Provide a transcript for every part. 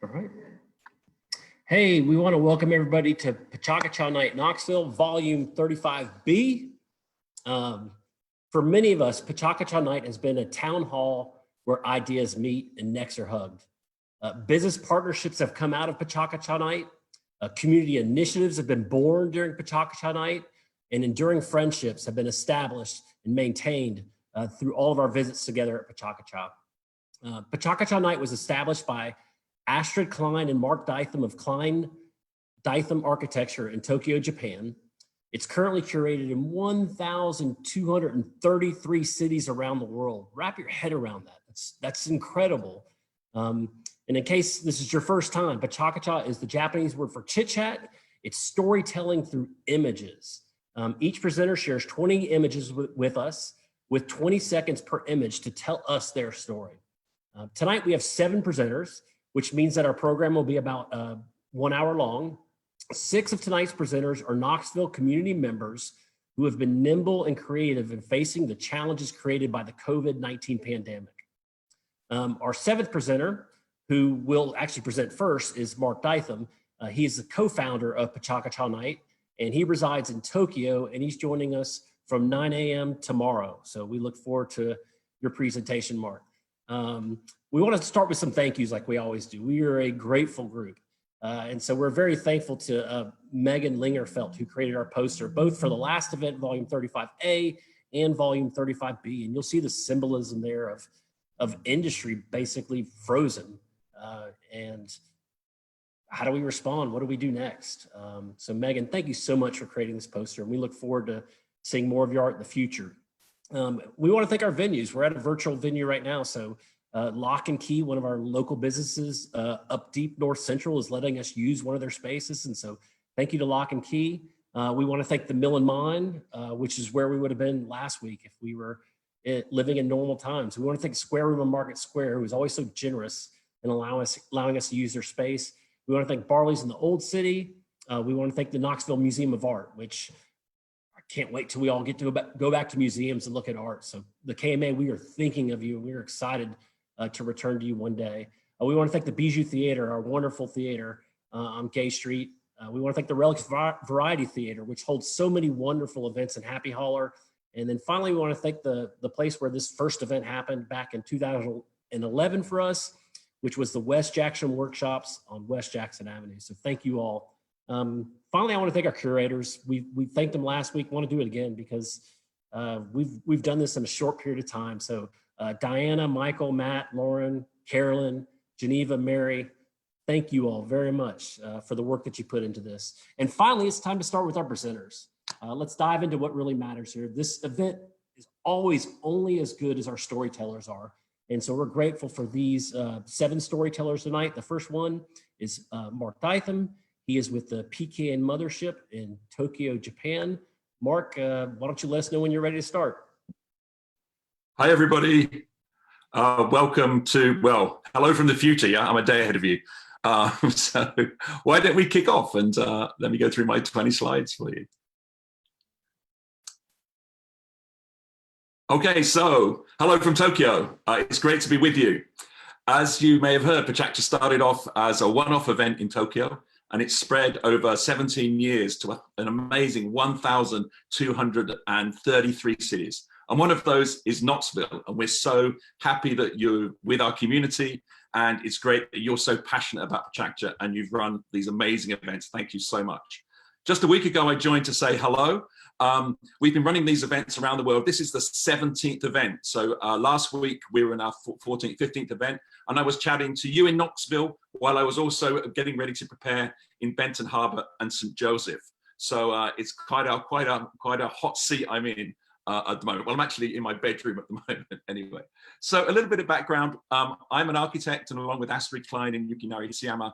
All right. Hey, we want to welcome everybody to PechaKucha Night Knoxville, Volume 35B. For many of us, PechaKucha Night has been a town hall where ideas meet and necks are hugged. Business partnerships have come out of PechaKucha Night. Community initiatives have been born during PechaKucha Night, and enduring friendships have been established and maintained through all of our visits together at PechaKucha. PechaKucha Night was established by Astrid Klein and Mark Dytham of Klein Dytham Architecture in Tokyo, Japan. It's currently curated in 1,233 cities around the world. Wrap your head around that. That's incredible. And in case this is your first time, PechaKucha is the Japanese word for chit chat. It's storytelling through images. Each presenter shares 20 images with us, with 20 seconds per image to tell us their story. Tonight we have 7 presenters, which means that our program will be about 1 hour long. 6 of tonight's presenters are Knoxville community members who have been nimble and creative in facing the challenges created by the COVID-19 pandemic. Our 7th presenter, who will actually present first, is Mark Dytham. He is the co-founder of PechaKucha Night, and he resides in Tokyo, and he's joining us from 9 a.m. tomorrow. So we look forward to your presentation, Mark. We want to start with some thank yous like we always do. We are a grateful group. And so we're very thankful to Megan Lingerfelt, who created our poster, both for the last event, Volume 35A and Volume 35B. And you'll see the symbolism there of industry basically frozen. And how do we respond? What do we do next? So Megan, thank you so much for creating this poster. And we look forward to seeing more of your art in the future. We want to thank our venues. We're at a virtual venue right now. So Lock and Key, one of our local businesses up deep North Central, is letting us use one of their spaces. And so thank you to Lock and Key. We want to thank the Mill and Mine, which is where we would have been last week if we were living in normal times. We want to thank Square Room on Market Square, who is always so generous in allowing us to use their space. We want to thank Barley's in the Old City. We want to thank the Knoxville Museum of Art, which I can't wait till we all get to go back to museums and look at art. So the KMA, we are thinking of you, and we are excited to return to you one day. We want to thank the Bijou Theater, our wonderful theater on Gay Street. We want to thank the Relics Variety Theater, which holds so many wonderful events in Happy Holler. And then finally, we want to thank the place where this first event happened back in 2011 for us, which was the West Jackson Workshops on West Jackson Avenue. So thank you all. Finally, I want to thank our curators. We thanked them last week. I want to do it again because we've done this in a short period of time. So Diana, Michael, Matt, Lauren, Carolyn, Geneva, Mary, thank you all very much for the work that you put into this. And finally, it's time to start with our presenters. Let's dive into what really matters here. This event is always only as good as our storytellers are. And so we're grateful for these 7 storytellers tonight. The first one is Mark Dytham. He is with the PKN Mothership in Tokyo, Japan. Mark, why don't you let us know when you're ready to start? Hi, everybody. Welcome to, well, hello from the future. Yeah, I'm a day ahead of you. So why don't we kick off and let me go through my 20 slides for you. Okay, so hello from Tokyo. It's great to be with you. As you may have heard, PechaKucha started off as a one-off event in Tokyo, and it's spread over 17 years to an amazing 1,233 cities. And one of those is Knoxville. And we're so happy that you're with our community. And it's great that you're so passionate about PechaKucha and you've run these amazing events. Thank you so much. Just a week ago, I joined to say hello. We've been running these events around the world. This is the 17th event. So last week we were in our 14th, 15th event, and I was chatting to you in Knoxville while I was also getting ready to prepare in Benton Harbor and St. Joseph. So it's quite a hot seat I'm in at the moment. Well, I'm actually in my bedroom at the moment anyway. So a little bit of background. I'm an architect, and along with Astrid Klein and Yukinari Hisayama,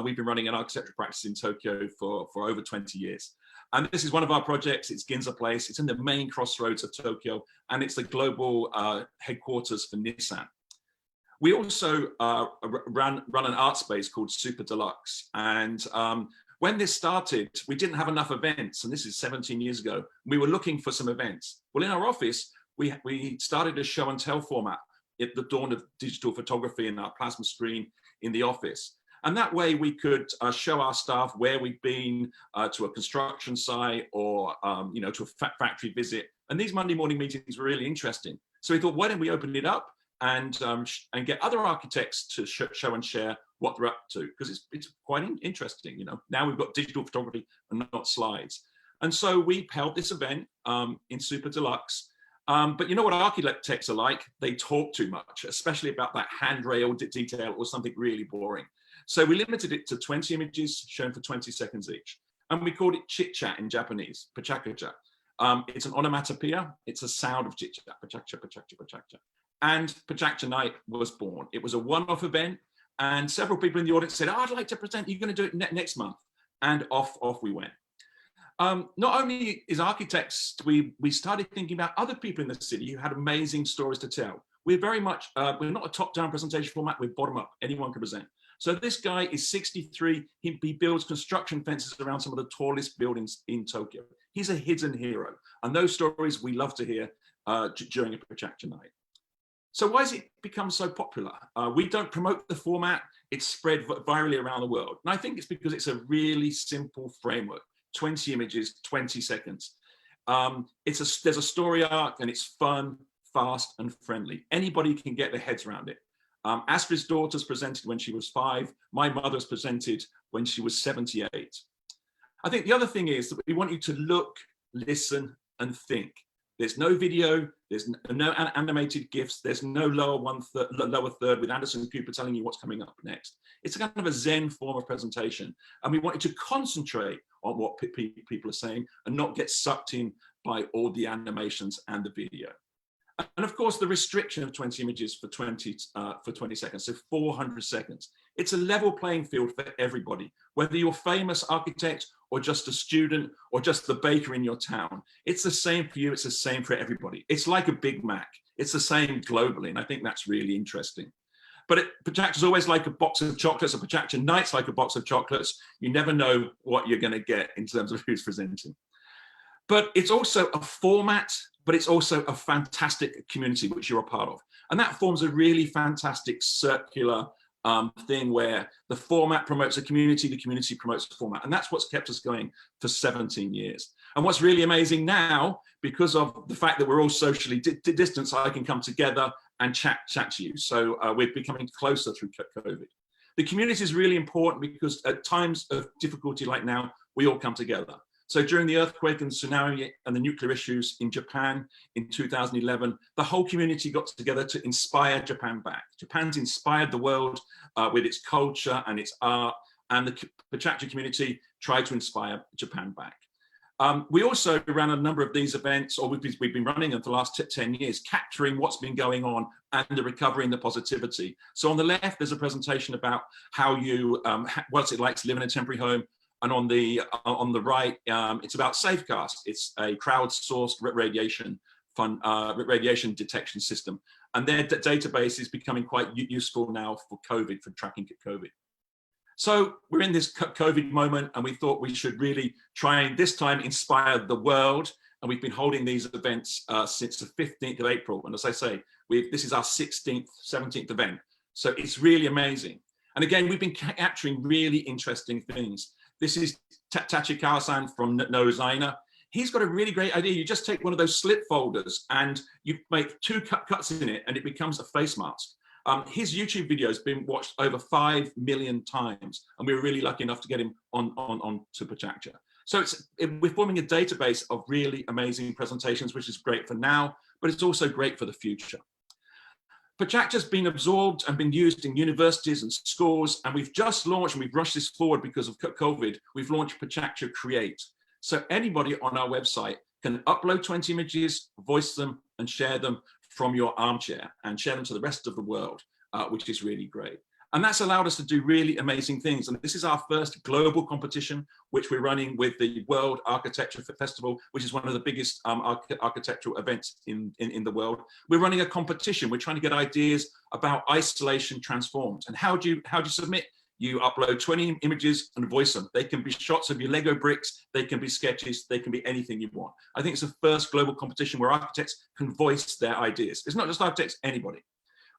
we've been running an architectural practice in Tokyo for over 20 years. And this is one of our projects. It's Ginza Place. It's in the main crossroads of Tokyo, and it's the global headquarters for Nissan. We also run an art space called Super Deluxe. And when this started, we didn't have enough events, and this is 17 years ago. We were looking for some events. Well, in our office, we started a show and tell format at the dawn of digital photography in our plasma screen in the office. And that way we could show our staff where we've been to a construction site or, to a factory visit. And these Monday morning meetings were really interesting. So we thought, why don't we open it up and get other architects to show and share what they're up to? Because it's quite interesting, Now we've got digital photography and not slides. And so we held this event in Super Deluxe. But you know what architects are like? They talk too much, especially about that handrail detail or something really boring. So we limited it to 20 images shown for 20 seconds each. And we called it chit chat in Japanese, PechaKucha. It's an onomatopoeia. It's a sound of chit chat, PechaKucha, PechaKucha, PechaKucha. And PechaKucha Night was born. It was a one-off event. And several people in the audience said, I'd like to present. You're going to do it next month. And off we went. Not only is architects, we started thinking about other people in the city who had amazing stories to tell. We're very much, we're not a top-down presentation format, we're bottom-up, anyone can present. So this guy is 63, he builds construction fences around some of the tallest buildings in Tokyo. He's a hidden hero, and those stories we love to hear during a PechaKucha Night. So why has it become so popular? We don't promote the format, it's spread virally around the world. And I think it's because it's a really simple framework. 20 images, 20 seconds. There's a story arc and it's fun, fast and friendly. Anybody can get their heads around it. Astrid's daughters presented when she was 5. My mother's presented when she was 78. I think the other thing is that we want you to look, listen and think. There's no video, there's no animated GIFs, there's no lower third with Anderson Cooper telling you what's coming up next. It's a kind of a Zen form of presentation. And we want you to concentrate on what people are saying and not get sucked in by all the animations and the video. And of course, the restriction of 20 images for 20 seconds, so 400 seconds. It's a level playing field for everybody, whether you're a famous architect or just a student or just the baker in your town. It's the same for you, it's the same for everybody. It's like a Big Mac. It's the same globally, and I think that's really interesting. But PechaKucha is always like a box of chocolates, a PechaKucha Night's like a box of chocolates. You never know what you're going to get in terms of who's presenting. But it's also a format, but it's also a fantastic community which you're a part of. And that forms a really fantastic circular thing where the format promotes the community promotes the format. And that's what's kept us going for 17 years. And what's really amazing now, because of the fact that we're all socially distanced, I can come together and chat to you. So we're becoming closer through COVID. The community is really important because at times of difficulty like now, we all come together. So during the earthquake and tsunami and the nuclear issues in Japan in 2011, the whole community got together to inspire Japan back. Japan's inspired the world with its culture and its art, and the PechaKucha community tried to inspire Japan back. We also ran a number of these events, or we've been running them for the last 10 years, capturing what's been going on and the recovery and the positivity. So on the left, there's a presentation about how what's it like to live in a temporary home. And on the right, it's about Safecast. It's a crowdsourced radiation detection system. And their database is becoming quite useful now for COVID, for tracking COVID. So we're in this COVID moment, and we thought we should really try and this time inspire the world. And we've been holding these events since the 15th of April. And as I say, this is our 16th, 17th event. So it's really amazing. And again, we've been capturing really interesting things. This is Tachikawa-san from Nozaina. He's got a really great idea. You just take one of those slip folders and you make 2 cuts in it and it becomes a face mask. His YouTube video has been watched over 5 million times, and we were really lucky enough to get him on to PechaKucha. So we're forming a database of really amazing presentations, which is great for now, but it's also great for the future. PechaKucha has been absorbed and been used in universities and schools, and we've just launched, and we've rushed this forward because of COVID, we've launched PechaKucha Create. So anybody on our website can upload 20 images, voice them, and share them from your armchair and share them to the rest of the world, which is really great. And that's allowed us to do really amazing things. And this is our first global competition, which we're running with the World Architecture Festival, which is one of the biggest architectural events in the world. We're running a competition. We're trying to get ideas about isolation transformed. And how do you submit? You upload 20 images and voice them. They can be shots of your Lego bricks, they can be sketches, they can be anything you want. I think it's the first global competition where architects can voice their ideas. It's not just architects, anybody.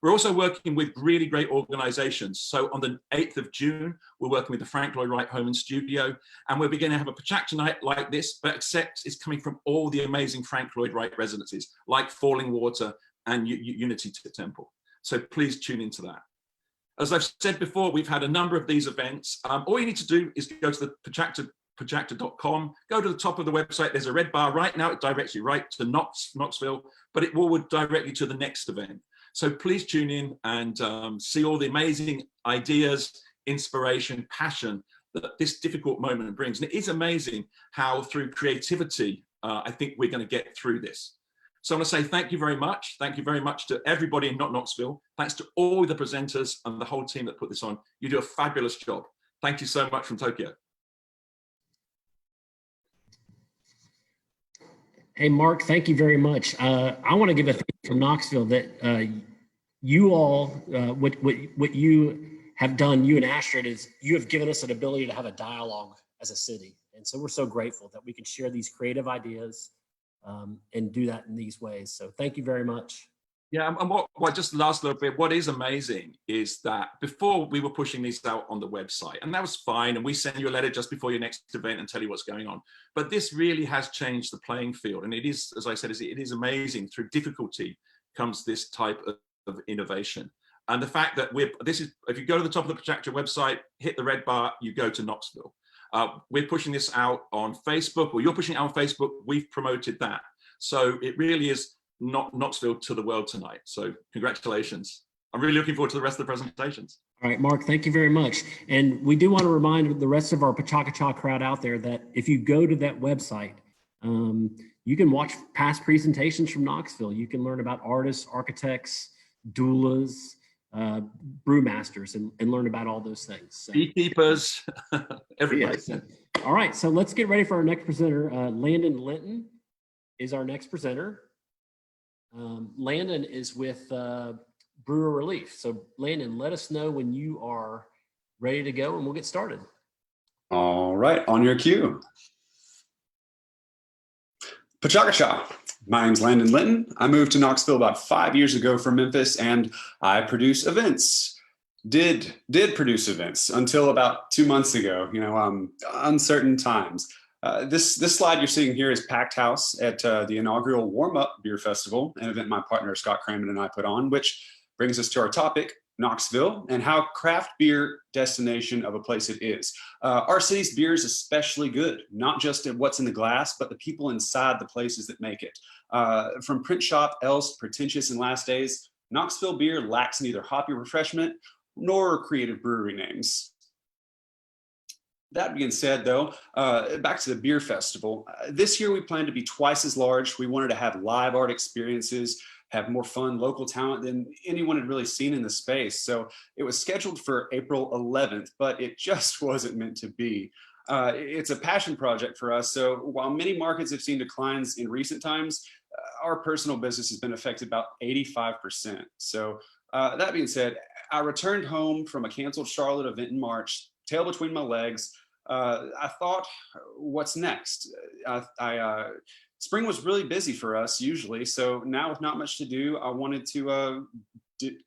We're also working with really great organizations. So on the 8th of June, we're working with the Frank Lloyd Wright Home and Studio, and we're beginning to have a PechaKucha night like this, but except it's coming from all the amazing Frank Lloyd Wright residencies, like Falling Water and Unity Temple. So please tune into that. As I've said before, we've had a number of these events. All you need to do is go to the PechaKucha.com, go to the top of the website. There's a red bar right now. It directs you right to Knoxville, but it will direct you to the next event. So please tune in and see all the amazing ideas, inspiration, passion that this difficult moment brings. And it is amazing how through creativity, I think we're going to get through this. So I want to say thank you very much. Thank you very much to everybody in Knoxville. Thanks to all the presenters and the whole team that put this on. You do a fabulous job. Thank you so much from Tokyo. Hey, Mark, thank you very much. I want to give a thank you from Knoxville that you all, what you have done, you and Astrid, is you have given us an ability to have a dialogue as a city. And so we're so grateful that we can share these creative ideas and do that in these ways. So thank you very much. Yeah, and what just the last little bit, what is amazing is that before we were pushing these out on the website, and that was fine, and we send you a letter just before your next event and tell you what's going on. But this really has changed the playing field. And it is, as I said, it is amazing. Through difficulty comes this type of innovation. And the fact that if you go to the top of the PechaKucha website, hit the red bar, you go to Knoxville. We're pushing this out on Facebook, or you're pushing it out on Facebook. We've promoted that. So it really is Knoxville to the world tonight. So congratulations. I'm really looking forward to the rest of the presentations. All right, Mark, thank you very much. And we do want to remind the rest of our PechaKucha crowd out there that if you go to that website, you can watch past presentations from Knoxville. You can learn about artists, architects, doulas, brewmasters, and learn about all those things. So, beekeepers, everybody. Yes. All right, so let's get ready for our next presenter. Landon Linton is our next presenter. Landon is with BrewerRelief. So Landon, let us know when you are ready to go and we'll get started. All right, on your cue. PechaKucha. My name's Landon Linton. I moved to Knoxville about 5 years ago from Memphis, and I produce events. Did produce events until about 2 months ago, uncertain times. This slide you're seeing here is Packed House at the inaugural Warm Up Beer Festival, an event my partner Scott Cramen and I put on, which brings us to our topic, Knoxville, and how craft beer destination of a place it is. Our city's beer is especially good, not just at what's in the glass, but the people inside the places that make it. From print shop, else, pretentious, and last days, Knoxville beer lacks neither hoppy refreshment nor creative brewery names. That being said, though, back to the beer festival. This year we plan to be twice as large. We wanted to have live art experiences, have more fun local talent than anyone had really seen in the space. So it was scheduled for April 11th, but it just wasn't meant to be. It's a passion project for us. So while many markets have seen declines in recent times, our personal business has been affected about 85%. So that being said, I returned home from a canceled Charlotte event in March, tail between my legs. I thought, what's next? Spring was really busy for us usually. So now with not much to do, I wanted to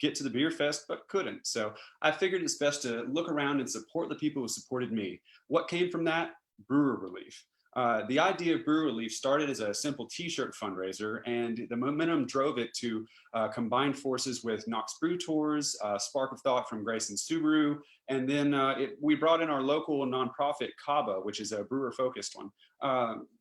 get to the beer fest, but couldn't. So I figured it's best to look around and support the people who supported me. What came from that? BrewerRelief. The idea of BrewerRelief started as a simple t-shirt fundraiser, and the momentum drove it to combine forces with Knox Brew Tours, Spark of Thought from Grayson Subaru, and then we brought in our local nonprofit, Kaba, which is a brewer-focused one.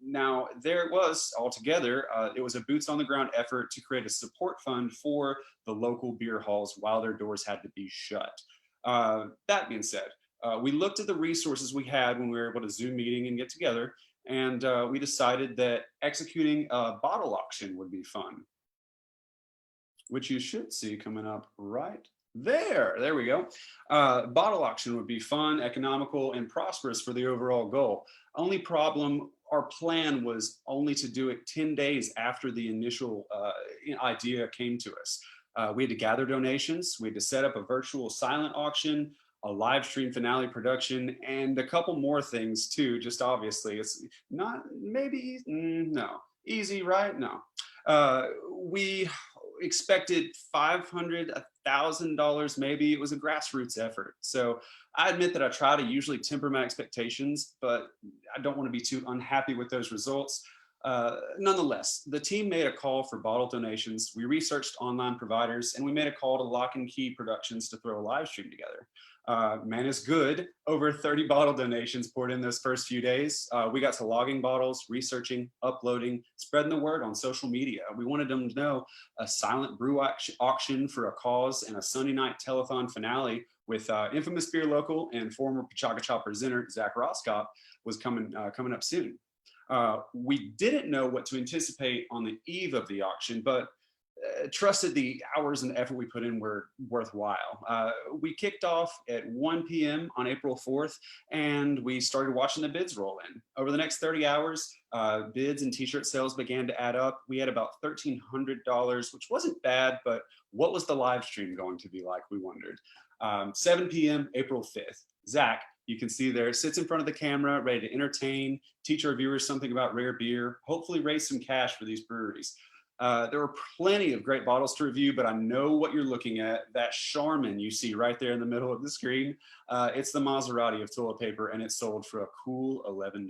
Now, there it was all together. It was a boots-on-the-ground effort to create a support fund for the local beer halls while their doors had to be shut. That being said, we looked at the resources we had when we were able to Zoom meeting and get together, and we decided that executing a bottle auction would be fun, which you should see coming up right there. There we go. Bottle auction would be fun, economical, and prosperous for the overall goal. Only problem, our plan was only to do it 10 days after the initial idea came to us. We had to gather donations. We had to set up a virtual silent auction, a live stream finale production, and a couple more things too. Just obviously, it's not maybe, no, easy, right? No. We expected 500, $1,000 maybe. It was a grassroots effort. So I admit that I try to usually temper my expectations, but I don't want to be too unhappy with those results. Nonetheless, the team made a call for bottle donations. We researched online providers, and we made a call to Lock and Key Productions to throw a live stream together. Man is good. Over 30 bottle donations poured in those first few days. We got to logging bottles, researching, uploading, spreading the word on social media. We wanted them to know a silent brew auction for a cause and a Sunday night telethon finale with infamous beer local and former PechaKucha presenter Zach Roscott was coming up soon. We didn't know what to anticipate on the eve of the auction, but trusted the hours and the effort we put in were worthwhile. We kicked off at 1 p.m. on April 4th, and we started watching the bids roll in. Over the next 30 hours, bids and t-shirt sales began to add up. We had about $1,300, which wasn't bad, but what was the live stream going to be like, we wondered. 7 p.m. April 5th. Zach, you can see there, sits in front of the camera, ready to entertain, teach our viewers something about rare beer, hopefully raise some cash for these breweries. There were plenty of great bottles to review, but I know what you're looking at. That Charmin you see right there in the middle of the screen, it's the Maserati of toilet paper, and it sold for a cool $11.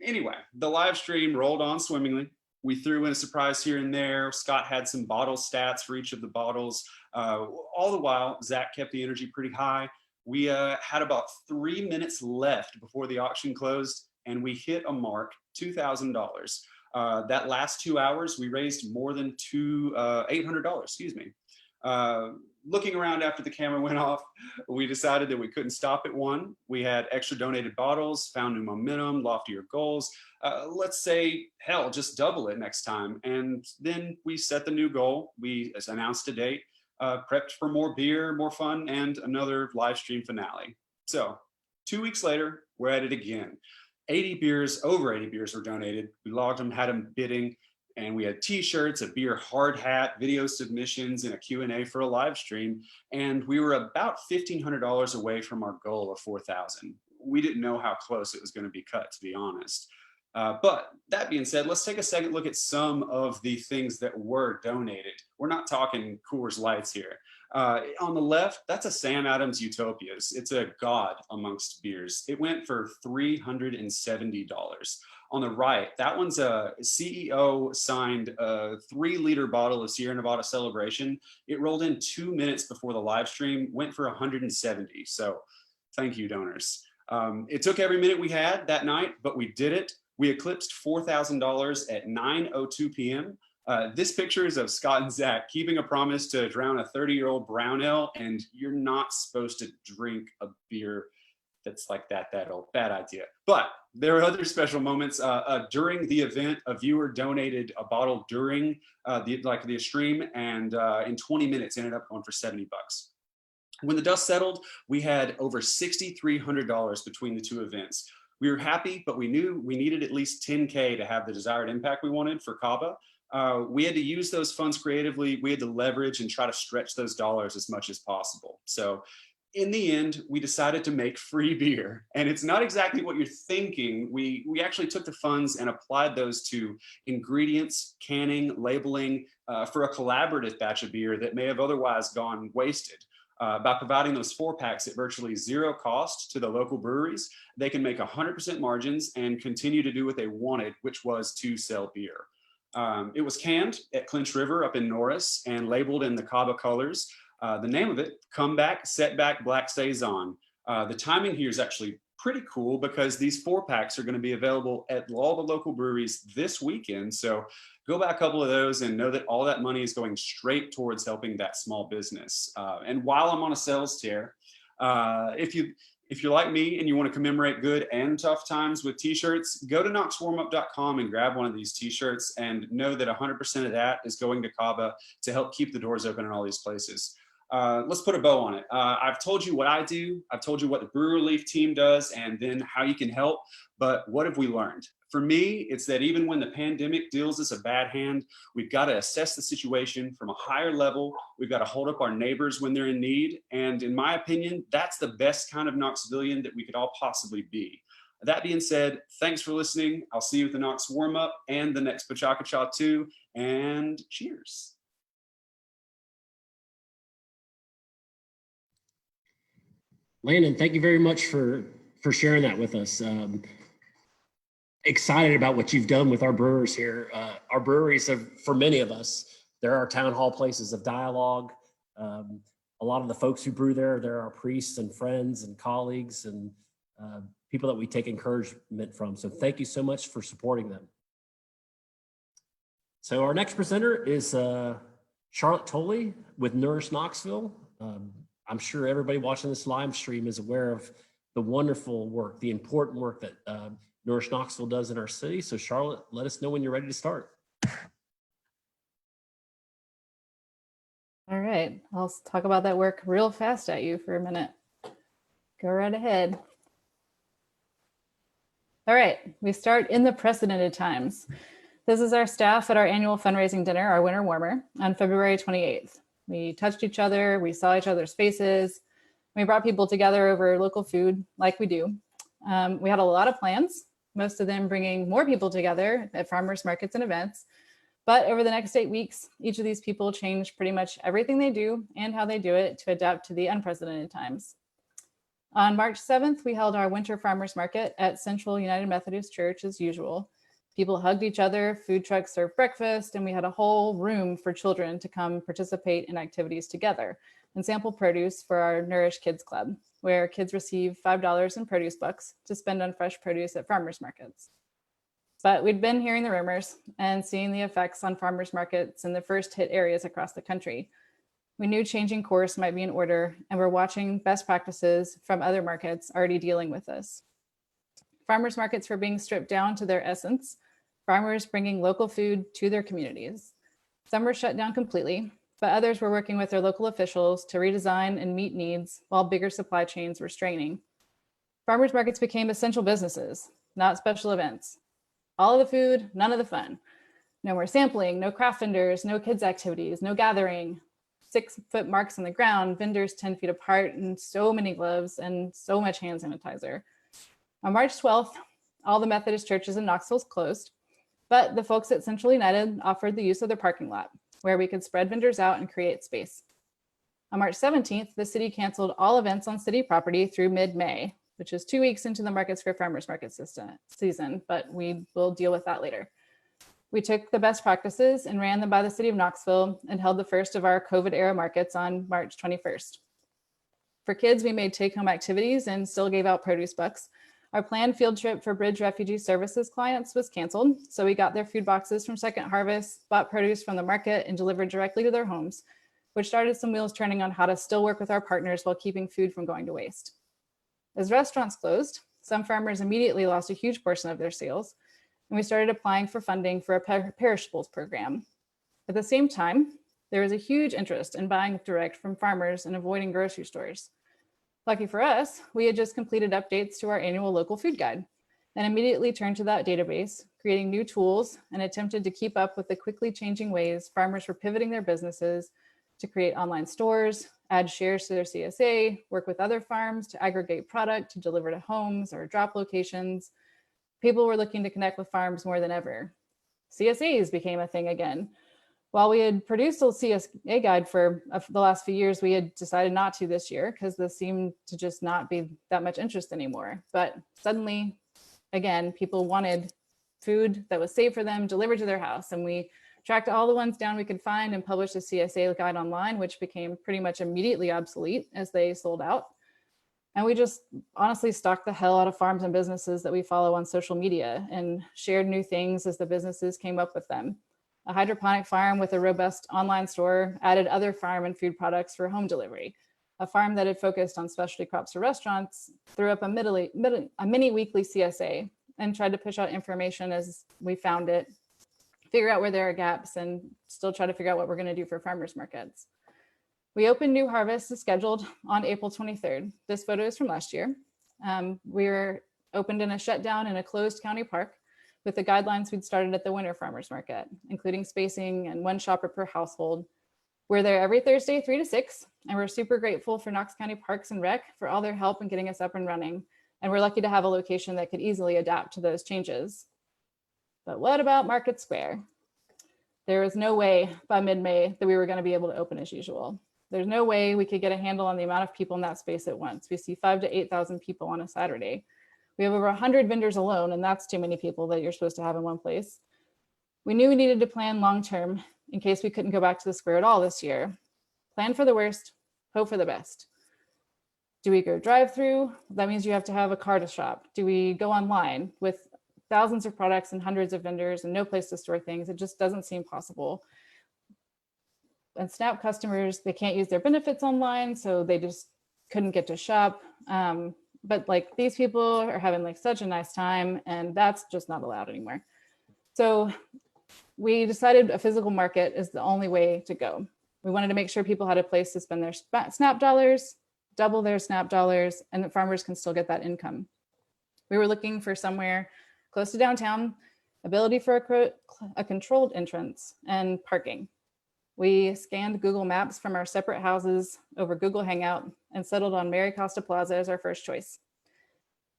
Anyway, the live stream rolled on swimmingly. We threw in a surprise here and there. Scott had some bottle stats for each of the bottles. All the while, Zach kept the energy pretty high. We had about 3 minutes left before the auction closed, and we hit a mark, $2,000. That last 2 hours, we raised more than $800, excuse me. Looking around after the camera went off, we decided that we couldn't stop at one. We had extra donated bottles, found new momentum, loftier goals. Let's say, hell, just double it next time. And then we set the new goal. We announced a date, prepped for more beer, more fun, and another live stream finale. So 2 weeks later, we're at it again. Over 80 beers were donated. We logged them, had them bidding, and we had t-shirts, a beer hard hat, video submissions, and a Q&A for a live stream. And we were about $1,500 away from our goal of 4,000. We didn't know how close it was going to be cut, to be honest. But that being said, let's take a second look at some of the things that were donated. We're not talking Coors Lights here. On the left, that's a Sam Adams Utopias. It's a god amongst beers. It went for $370. On the right, that one's a CEO signed 3-liter bottle of Sierra Nevada Celebration. It rolled in 2 minutes before the live stream, went for $170. So thank you, donors. It took every minute we had that night, but we did it. We eclipsed $4,000 at 9:02 p.m. This picture is of Scott and Zach keeping a promise to drown a 30-year-old brown ale, and you're not supposed to drink a beer that's like that old. Bad idea. But there are other special moments. During the event, a viewer donated a bottle during the stream, and in 20 minutes ended up going for $70. When the dust settled, we had over $6,300 between the two events. We were happy, but we knew we needed at least 10K to have the desired impact we wanted for Cava. We had to use those funds creatively. We had to leverage and try to stretch those dollars as much as possible. So in the end, we decided to make free beer. And it's not exactly what you're thinking. We actually took the funds and applied those to ingredients, canning, labeling for a collaborative batch of beer that may have otherwise gone wasted. By providing those 4-packs at virtually zero cost to the local breweries, they can make 100% margins and continue to do what they wanted, which was to sell beer. It was canned at Clinch River up in Norris and labeled in the Cava colors. The name of it, Comeback Setback Black Saison. The timing here is actually pretty cool because these 4-packs are going to be available at all the local breweries this weekend. So go buy a couple of those and know that all that money is going straight towards helping that small business. And while I'm on a sales tear, if you're like me and you want to commemorate good and tough times with t-shirts, go to knoxwarmup.com and grab one of these t-shirts and know that 100% of that is going to Cava to help keep the doors open in all these places. Let's put a bow on it. I've told you what I do. I've told you what the BrewerRelief team does and then how you can help. But what have we learned? For me, it's that even when the pandemic deals us a bad hand, we've got to assess the situation from a higher level. We've got to hold up our neighbors when they're in need. And in my opinion, that's the best kind of Knoxvillian that we could all possibly be. That being said, thanks for listening. I'll see you at the Knox warm-up and the next PechaKucha too. And cheers. Landon, thank you very much for sharing that with us. Excited about what you've done with our brewers here. Our breweries are, for many of us, they're our town hall places of dialogue. A lot of the folks who brew there, they're our priests and friends and colleagues and people that we take encouragement from. So thank you so much for supporting them. So our next presenter is Charlotte Tolley with Nourish Knoxville. I'm sure everybody watching this live stream is aware of the wonderful work, the important work that Nourish Knoxville does in our city. So Charlotte, let us know when you're ready to start. All right, I'll talk about that work real fast at you for a minute. Go right ahead. All right, we start in the precedented times. This is our staff at our annual fundraising dinner, our winter warmer, on February 28th. We touched each other, we saw each other's faces, we brought people together over local food like we do. We had a lot of plans, most of them bringing more people together at farmers markets and events. But over the next 8 weeks, each of these people changed pretty much everything they do and how they do it to adapt to the unprecedented times. On March 7th, we held our winter farmers market at Central United Methodist Church as usual. People hugged each other, food trucks served breakfast, and we had a whole room for children to come participate in activities together and sample produce for our Nourish Kids Club, where kids receive $5 in produce bucks to spend on fresh produce at farmers markets. But we'd been hearing the rumors and seeing the effects on farmers markets in the first hit areas across the country. We knew changing course might be in order, and we're watching best practices from other markets already dealing with this. Farmers markets were being stripped down to their essence, farmers bringing local food to their communities. Some were shut down completely, but others were working with their local officials to redesign and meet needs while bigger supply chains were straining. Farmers markets became essential businesses, not special events. All of the food, none of the fun. No more sampling, no craft vendors, no kids activities, no gathering, 6-foot marks on the ground, vendors 10 feet apart, and so many gloves and so much hand sanitizer. On March 12th, all the Methodist churches in Knoxville closed, but the folks at Central United offered the use of their parking lot where we could spread vendors out and create space. On March 17th, the city canceled all events on city property through mid-May, which is 2 weeks into the Markets for Farmers Market season, but we will deal with that later. We took the best practices and ran them by the city of Knoxville and held the first of our COVID-era markets on March 21st. For kids, we made take-home activities and still gave out produce bucks. Our planned field trip for Bridge Refugee Services clients was canceled, so we got their food boxes from Second Harvest, bought produce from the market, and delivered directly to their homes, which started some wheels turning on how to still work with our partners while keeping food from going to waste. As restaurants closed, some farmers immediately lost a huge portion of their sales, and we started applying for funding for a perishables program. At the same time, there was a huge interest in buying direct from farmers and avoiding grocery stores. Lucky for us, we had just completed updates to our annual local food guide and immediately turned to that database, creating new tools and attempted to keep up with the quickly changing ways farmers were pivoting their businesses to create online stores, add shares to their CSA, work with other farms to aggregate product to deliver to homes or drop locations. People were looking to connect with farms more than ever. CSAs became a thing again. While we had produced a CSA guide for the last few years, we had decided not to this year because this seemed to just not be that much interest anymore. But suddenly, again, people wanted food that was safe for them, delivered to their house. And we tracked all the ones down we could find and published a CSA guide online, which became pretty much immediately obsolete as they sold out. And we just honestly stalked the hell out of farms and businesses that we follow on social media and shared new things as the businesses came up with them. A hydroponic farm with a robust online store added other farm and food products for home delivery. A farm that had focused on specialty crops for restaurants threw up a mini weekly CSA and tried to push out information as we found it, figure out where there are gaps, and still try to figure out what we're going to do for farmers markets. We opened new harvests as scheduled on April 23rd. This photo is from last year. We were opened in a shutdown in a closed county park with the guidelines we'd started at the winter farmers market, including spacing and one shopper per household. We're there every Thursday, 3 to 6, and we're super grateful for Knox County Parks and Rec for all their help in getting us up and running. And we're lucky to have a location that could easily adapt to those changes. But what about Market Square? There was no way by mid-May that we were going to be able to open as usual. There's no way we could get a handle on the amount of people in that space at once. We see 5,000 to 8,000 people on a Saturday. We have over 100 vendors alone, and that's too many people that you're supposed to have in one place. We knew we needed to plan long-term in case we couldn't go back to the square at all this year. Plan for the worst, hope for the best. Do we go drive-through? That means you have to have a car to shop. Do we go online with thousands of products and hundreds of vendors and no place to store things? It just doesn't seem possible. And SNAP customers, they can't use their benefits online, so they just couldn't get to shop. But like these people are having like such a nice time, and that's just not allowed anymore. So we decided a physical market is the only way to go. We wanted to make sure people had a place to spend their SNAP dollars, double their SNAP dollars, and that farmers can still get that income. We were looking for somewhere close to downtown, ability for a controlled entrance, and parking. We scanned Google Maps from our separate houses over Google Hangout and settled on Mary Costa Plaza as our first choice.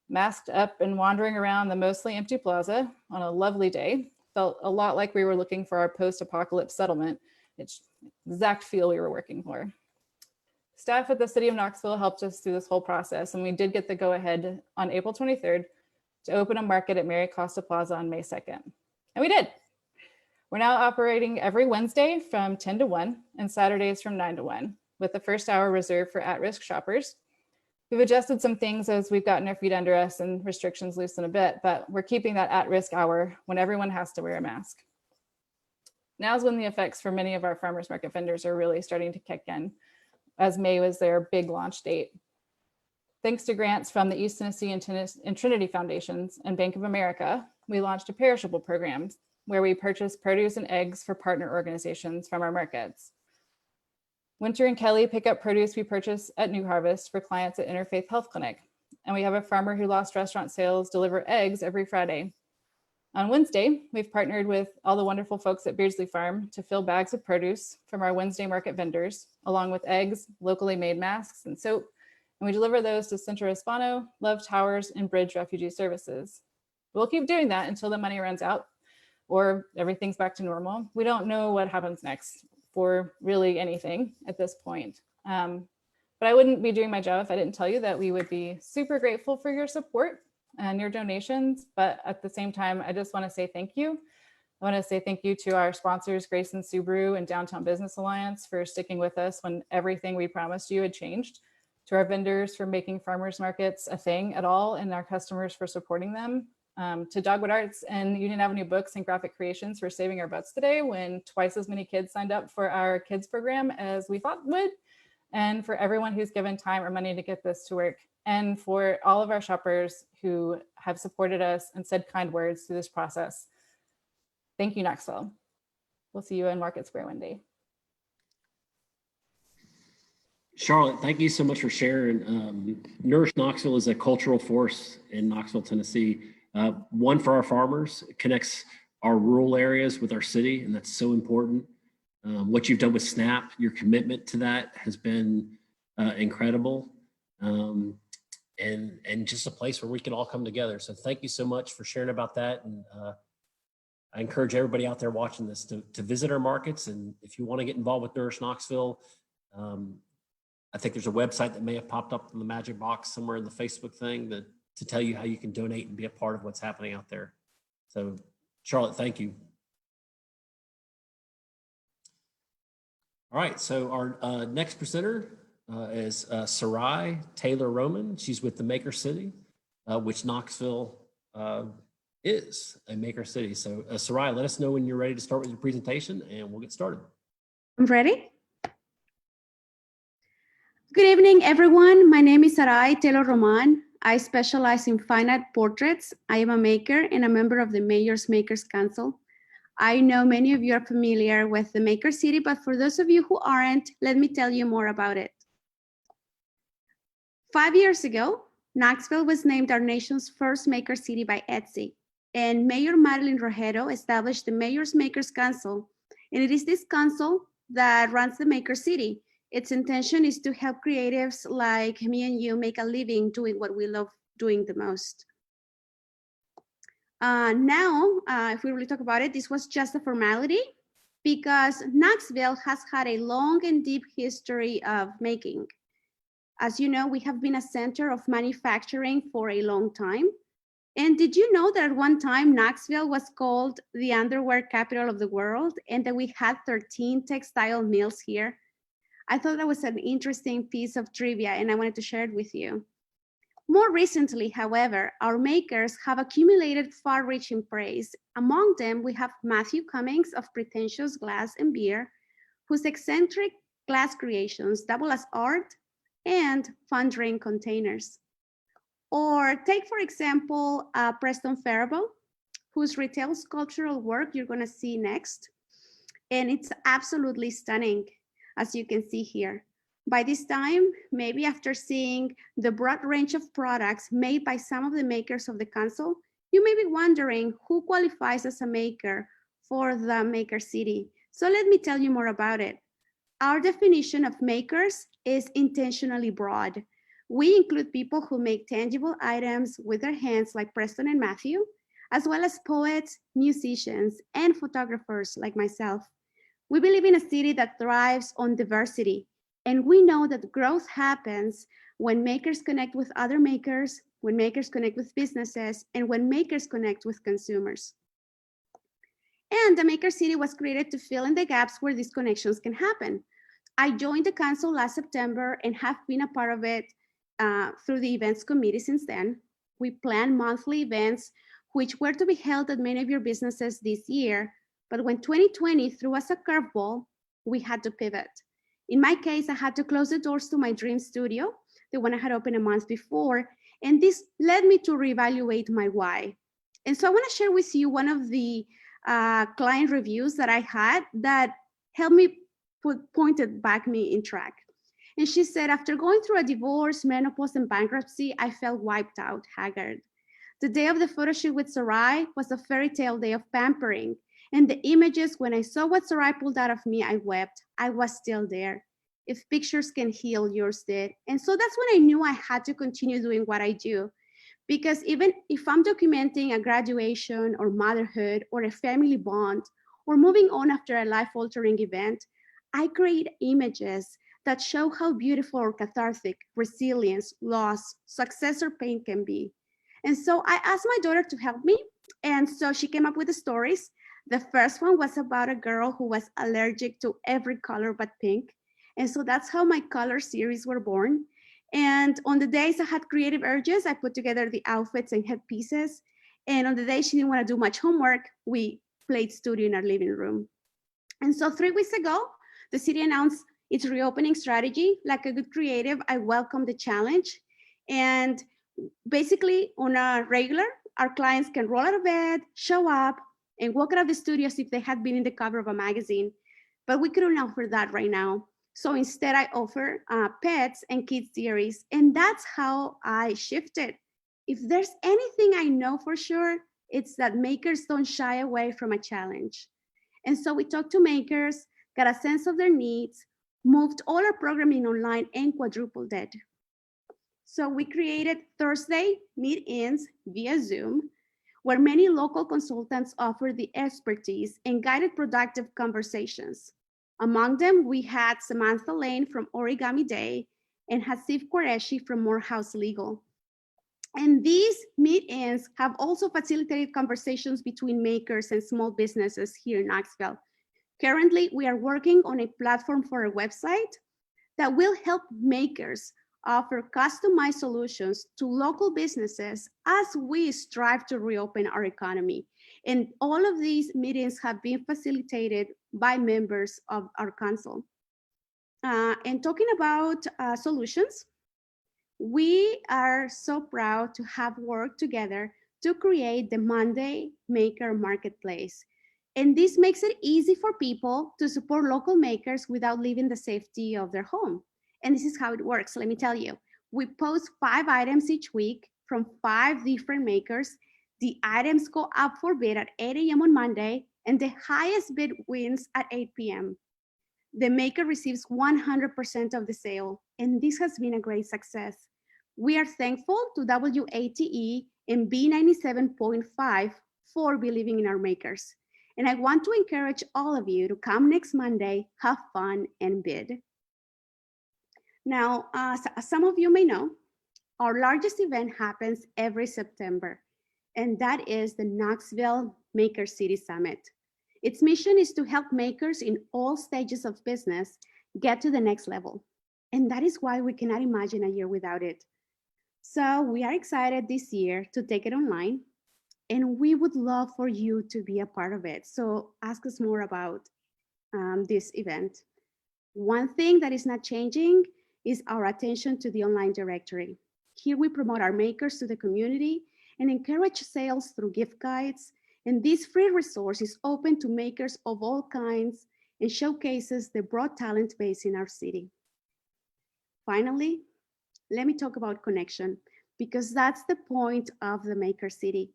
Masked up and wandering around the mostly empty plaza on a lovely day felt a lot like we were looking for our post-apocalypse settlement. It's the exact feel we were working for. Staff at the City of Knoxville helped us through this whole process, and we did get the go-ahead on April 23rd to open a market at Mary Costa Plaza on May 2nd. And we did. We're now operating every Wednesday from 10 to 1 and Saturdays from 9 to 1, with the first hour reserved for at-risk shoppers. We've adjusted some things as we've gotten our feet under us and restrictions loosened a bit, but we're keeping that at-risk hour when everyone has to wear a mask. Now's when the effects for many of our farmers market vendors are really starting to kick in, as May was their big launch date. Thanks to grants from the East Tennessee and Trinity Foundations and Bank of America, we launched a perishable program where we purchase produce and eggs for partner organizations from our markets. Winter and Kelly pick up produce we purchase at New Harvest for clients at Interfaith Health Clinic. And we have a farmer who lost restaurant sales deliver eggs every Friday. On Wednesday, we've partnered with all the wonderful folks at Beardsley Farm to fill bags of produce from our Wednesday market vendors, along with eggs, locally made masks, and soap. And we deliver those to Centro Hispano, Love Towers, and Bridge Refugee Services. We'll keep doing that until the money runs out or everything's back to normal. We don't know what happens next for really anything at this point. But I wouldn't be doing my job if I didn't tell you that we would be super grateful for your support and your donations. But at the same time, I just want to say thank you. I want to say thank you to our sponsors, Grayson Subaru and Downtown Business Alliance, for sticking with us when everything we promised you had changed. To our vendors for making farmers markets a thing at all, and our customers for supporting them. To Dogwood Arts and Union Avenue Books and Graphic Creations for saving our butts today when twice as many kids signed up for our kids program as we thought would. And for everyone who's given time or money to get this to work. And for all of our shoppers who have supported us and said kind words through this process. Thank you, Knoxville. We'll see you in Market Square one day. Charlotte, thank you so much for sharing. Nourish Knoxville is a cultural force in Knoxville, Tennessee. One for our farmers. It connects our rural areas with our city, and that's so important. What you've done with SNAP, your commitment to that has been incredible, and just a place where we can all come together. So thank you so much for sharing about that. And I encourage everybody out there watching this to visit our markets. And if you want to get involved with Nourish Knoxville, I think there's a website that may have popped up in the magic box somewhere in the Facebook thing to tell you how you can donate and be a part of what's happening out there. So Charlotte, thank you. All right, so our next presenter is Saray Taylor Roman. She's with the Maker City, which Knoxville is a Maker City. So Saray, let us know when you're ready to start with your presentation and we'll get started. I'm ready. Good evening, everyone. My name is Saray Taylor Roman. I specialize in fine art portraits. I am a maker and a member of the Mayor's Makers Council. I know many of you are familiar with the Maker City, but for those of you who aren't, let me tell you more about it. 5 years ago, Knoxville was named our nation's first Maker City by Etsy, and Mayor Marilyn Rojero established the Mayor's Makers Council, and it is this council that runs the Maker City. Its intention is to help creatives like me and you make a living doing what we love doing the most. Now, if we really talk about it, this was just a formality. because Knoxville has had a long and deep history of making. As you know, we have been a center of manufacturing for a long time. And did you know that at one time Knoxville was called the underwear capital of the world and that we had 13 textile mills here? I thought that was an interesting piece of trivia and I wanted to share it with you. More recently, however, our makers have accumulated far-reaching praise. Among them, we have Matthew Cummings of Pretentious Glass and Beer, whose eccentric glass creations double as art and fun drink containers. Or take, for example, Preston Faribault, whose retail sculptural work you're gonna see next. And it's absolutely stunning, as you can see here. By this time, maybe after seeing the broad range of products made by some of the makers of the council, you may be wondering who qualifies as a maker for the Maker City. So let me tell you more about it. Our definition of makers is intentionally broad. We include people who make tangible items with their hands like Preston and Matthew, as well as poets, musicians, and photographers like myself. We believe in a city that thrives on diversity, and we know that growth happens when makers connect with other makers, when makers connect with businesses, and when makers connect with consumers. And the Maker City was created to fill in the gaps where these connections can happen. I joined the council last September and have been a part of it through the events committee since then. We plan monthly events, which were to be held at many of your businesses this year. But when 2020 threw us a curveball, we had to pivot. In my case, I had to close the doors to my dream studio, the one I had opened a month before. And this led me to reevaluate my why. And so I want to share with you one of the client reviews that I had that helped me pointed back me in track. And she said, after going through a divorce, menopause, and bankruptcy, I felt wiped out, haggard. The day of the photo shoot with Saray was a fairy tale day of pampering. And the images, when I saw what Saray pulled out of me, I wept. I was still there. If pictures can heal, yours did. And so that's when I knew I had to continue doing what I do. Because even if I'm documenting a graduation or motherhood or a family bond or moving on after a life-altering event, I create images that show how beautiful or cathartic resilience, loss, success, or pain can be. And so I asked my daughter to help me. And so she came up with the stories. The first one was about a girl who was allergic to every color but pink. And so that's how my color series were born. And on the days I had creative urges, I put together the outfits and headpieces. And on the day she didn't want to do much homework, we played studio in our living room. And so 3 weeks ago, the city announced its reopening strategy. Like a good creative, I welcome the challenge. And basically on a regular, our clients can roll out of bed, show up, and walk out of the studio as if they had been in the cover of a magazine. But we couldn't offer that right now. So instead I offer pets and kids series. And that's how I shifted. If there's anything I know for sure, it's that makers don't shy away from a challenge. And so we talked to makers, got a sense of their needs, moved all our programming online and quadrupled it. So we created Thursday meet-ins via Zoom, where many local consultants offered the expertise and guided productive conversations. Among them, we had Samantha Lane from Origami Day and Hasif Qureshi from Morehouse Legal. And these meet-ins have also facilitated conversations between makers and small businesses here in Knoxville. Currently, we are working on a platform for a website that will help makers offer customized solutions to local businesses as we strive to reopen our economy. And all of these meetings have been facilitated by members of our council. And talking about solutions, we are so proud to have worked together to create the Monday Maker Marketplace. And this makes it easy for people to support local makers without leaving the safety of their home. And this is how it works. Let me tell you, we post 5 items each week from 5 different makers. The items go up for bid at 8 a.m. on Monday, and the highest bid wins at 8 p.m. The maker receives 100% of the sale, and this has been a great success. We are thankful to WATE and B97.5 for believing in our makers. And I want to encourage all of you to come next Monday, have fun, and bid. Now, as some of you may know, our largest event happens every September, and that is the Knoxville Maker City Summit. Its mission is to help makers in all stages of business get to the next level. And that is why we cannot imagine a year without it. So we are excited this year to take it online, and we would love for you to be a part of it. So ask us more about this event. One thing that is not changing is our attention to the online directory. Here we promote our makers to the community and encourage sales through gift guides. And this free resource is open to makers of all kinds and showcases the broad talent base in our city. Finally, let me talk about connection, because that's the point of the Maker City.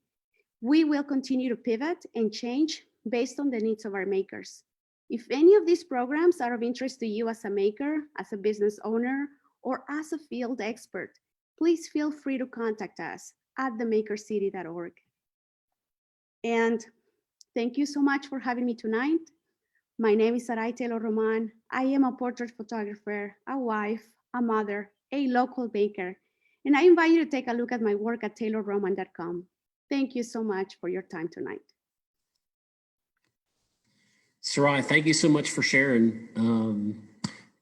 We will continue to pivot and change based on the needs of our makers. If any of these programs are of interest to you as a maker, as a business owner, or as a field expert, please feel free to contact us at themakercity.org. And thank you so much for having me tonight. My name is Saray Taylor Roman. I am a portrait photographer, a wife, a mother, a local baker, and I invite you to take a look at my work at taylorroman.com. Thank you so much for your time tonight. Saray, thank you so much for sharing.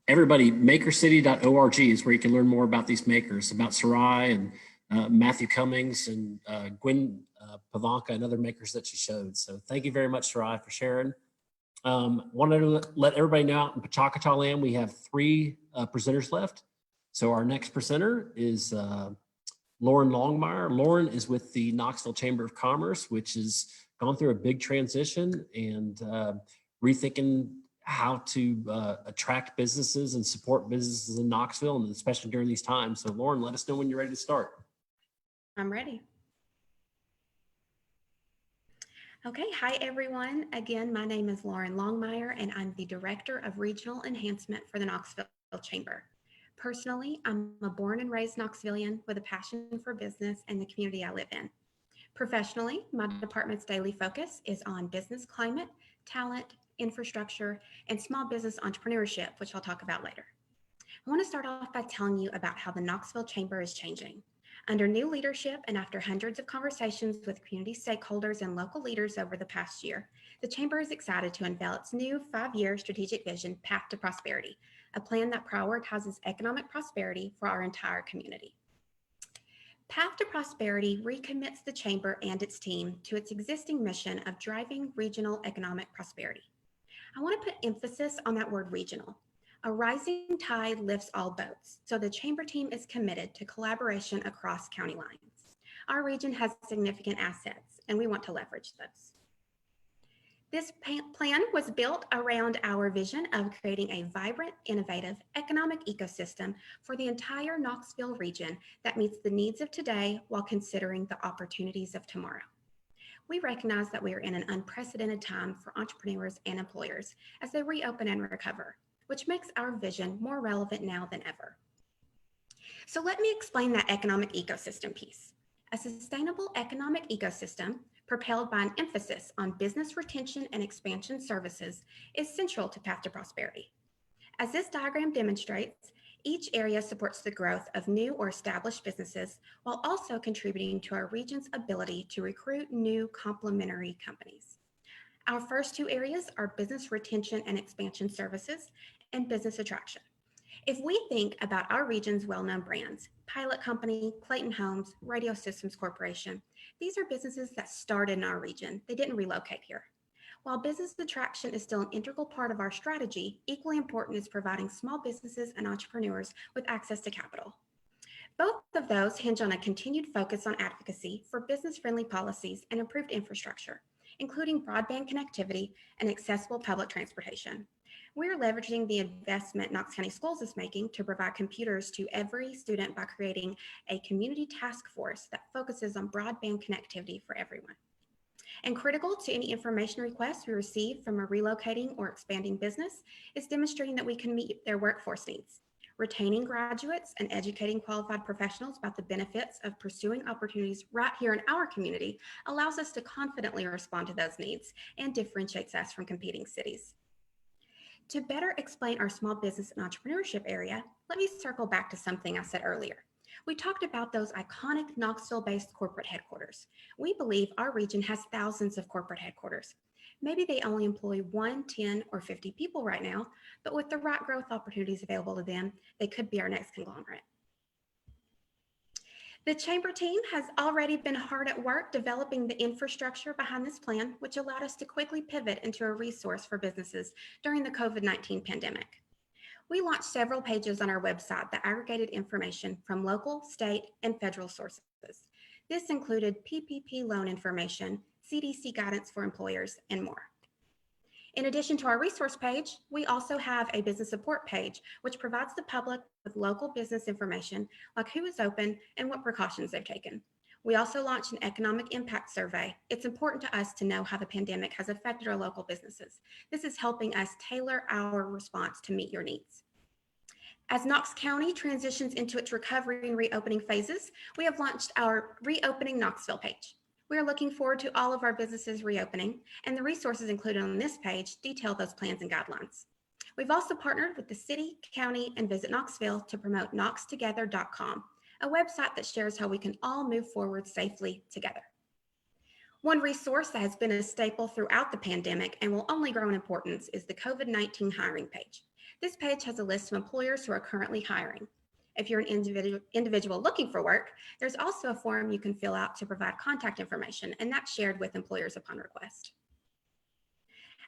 Everybody, makercity.org is where you can learn more about these makers, about Saray and Matthew Cummings and Gwen Pavanka and other makers that she showed. So thank you very much, Saray, for sharing. Wanted to let everybody know out in PechaKucha land, we have 3 presenters left. So our next presenter is Lauren Longmire. Lauren is with the Knoxville Chamber of Commerce, which has gone through a big transition and rethinking how to attract businesses and support businesses in Knoxville, and especially during these times. So Lauren, let us know when you're ready to start. I'm ready. Okay, hi everyone. Again, my name is Lauren Longmire and I'm the Director of Regional Enhancement for the Knoxville Chamber. Personally, I'm a born and raised Knoxvillian with a passion for business and the community I live in. Professionally, my department's daily focus is on business climate, talent, infrastructure, and small business entrepreneurship, which I'll talk about later. I want to start off by telling you about how the Knoxville Chamber is changing. Under new leadership and after hundreds of conversations with community stakeholders and local leaders over the past year, the Chamber is excited to unveil its new 5-year strategic vision, Path to Prosperity, a plan that prioritizes economic prosperity for our entire community. Path to Prosperity recommits the Chamber and its team to its existing mission of driving regional economic prosperity. I want to put emphasis on that word regional. A rising tide lifts all boats, so the Chamber team is committed to collaboration across county lines. Our region has significant assets, and we want to leverage those. This plan was built around our vision of creating a vibrant, innovative economic ecosystem for the entire Knoxville region that meets the needs of today while considering the opportunities of tomorrow. We recognize that we are in an unprecedented time for entrepreneurs and employers as they reopen and recover, which makes our vision more relevant now than ever. So let me explain that economic ecosystem piece. A sustainable economic ecosystem propelled by an emphasis on business retention and expansion services is central to Path to Prosperity. As this diagram demonstrates, each area supports the growth of new or established businesses while also contributing to our region's ability to recruit new complementary companies. Our first 2 areas are business retention and expansion services and business attraction. If we think about our region's well-known brands, Pilot Company, Clayton Homes, Radio Systems Corporation, these are businesses that started in our region. They didn't relocate here. While business attraction is still an integral part of our strategy, equally important is providing small businesses and entrepreneurs with access to capital. Both of those hinge on a continued focus on advocacy for business-friendly policies and improved infrastructure, including broadband connectivity and accessible public transportation. We're leveraging the investment Knox County Schools is making to provide computers to every student by creating a community task force that focuses on broadband connectivity for everyone. And critical to any information requests we receive from a relocating or expanding business is demonstrating that we can meet their workforce needs. Retaining graduates and educating qualified professionals about the benefits of pursuing opportunities right here in our community allows us to confidently respond to those needs and differentiates us from competing cities. To better explain our small business and entrepreneurship area, let me circle back to something I said earlier. We talked about those iconic Knoxville-based corporate headquarters. We believe our region has thousands of corporate headquarters. Maybe they only employ 1, 10, or 50 people right now, but with the right growth opportunities available to them, they could be our next conglomerate. The Chamber team has already been hard at work developing the infrastructure behind this plan, which allowed us to quickly pivot into a resource for businesses during the COVID-19 pandemic. We launched several pages on our website that aggregated information from local, state, and federal sources. This included PPP loan information, CDC guidance for employers, and more. In addition to our resource page, we also have a business support page, which provides the public with local business information, like who is open and what precautions they've taken. We also launched an economic impact survey. It's important to us to know how the pandemic has affected our local businesses. This is helping us tailor our response to meet your needs. As Knox County transitions into its recovery and reopening phases, we have launched our Reopening Knoxville page. We are looking forward to all of our businesses reopening, and the resources included on this page detail those plans and guidelines. We've also partnered with the city, county, and Visit Knoxville to promote knoxtogether.com, a website that shares how we can all move forward safely together. One resource that has been a staple throughout the pandemic and will only grow in importance is the COVID-19 hiring page. This page has a list of employers who are currently hiring. If you're an individual looking for work, there's also a form you can fill out to provide contact information, and that's shared with employers upon request.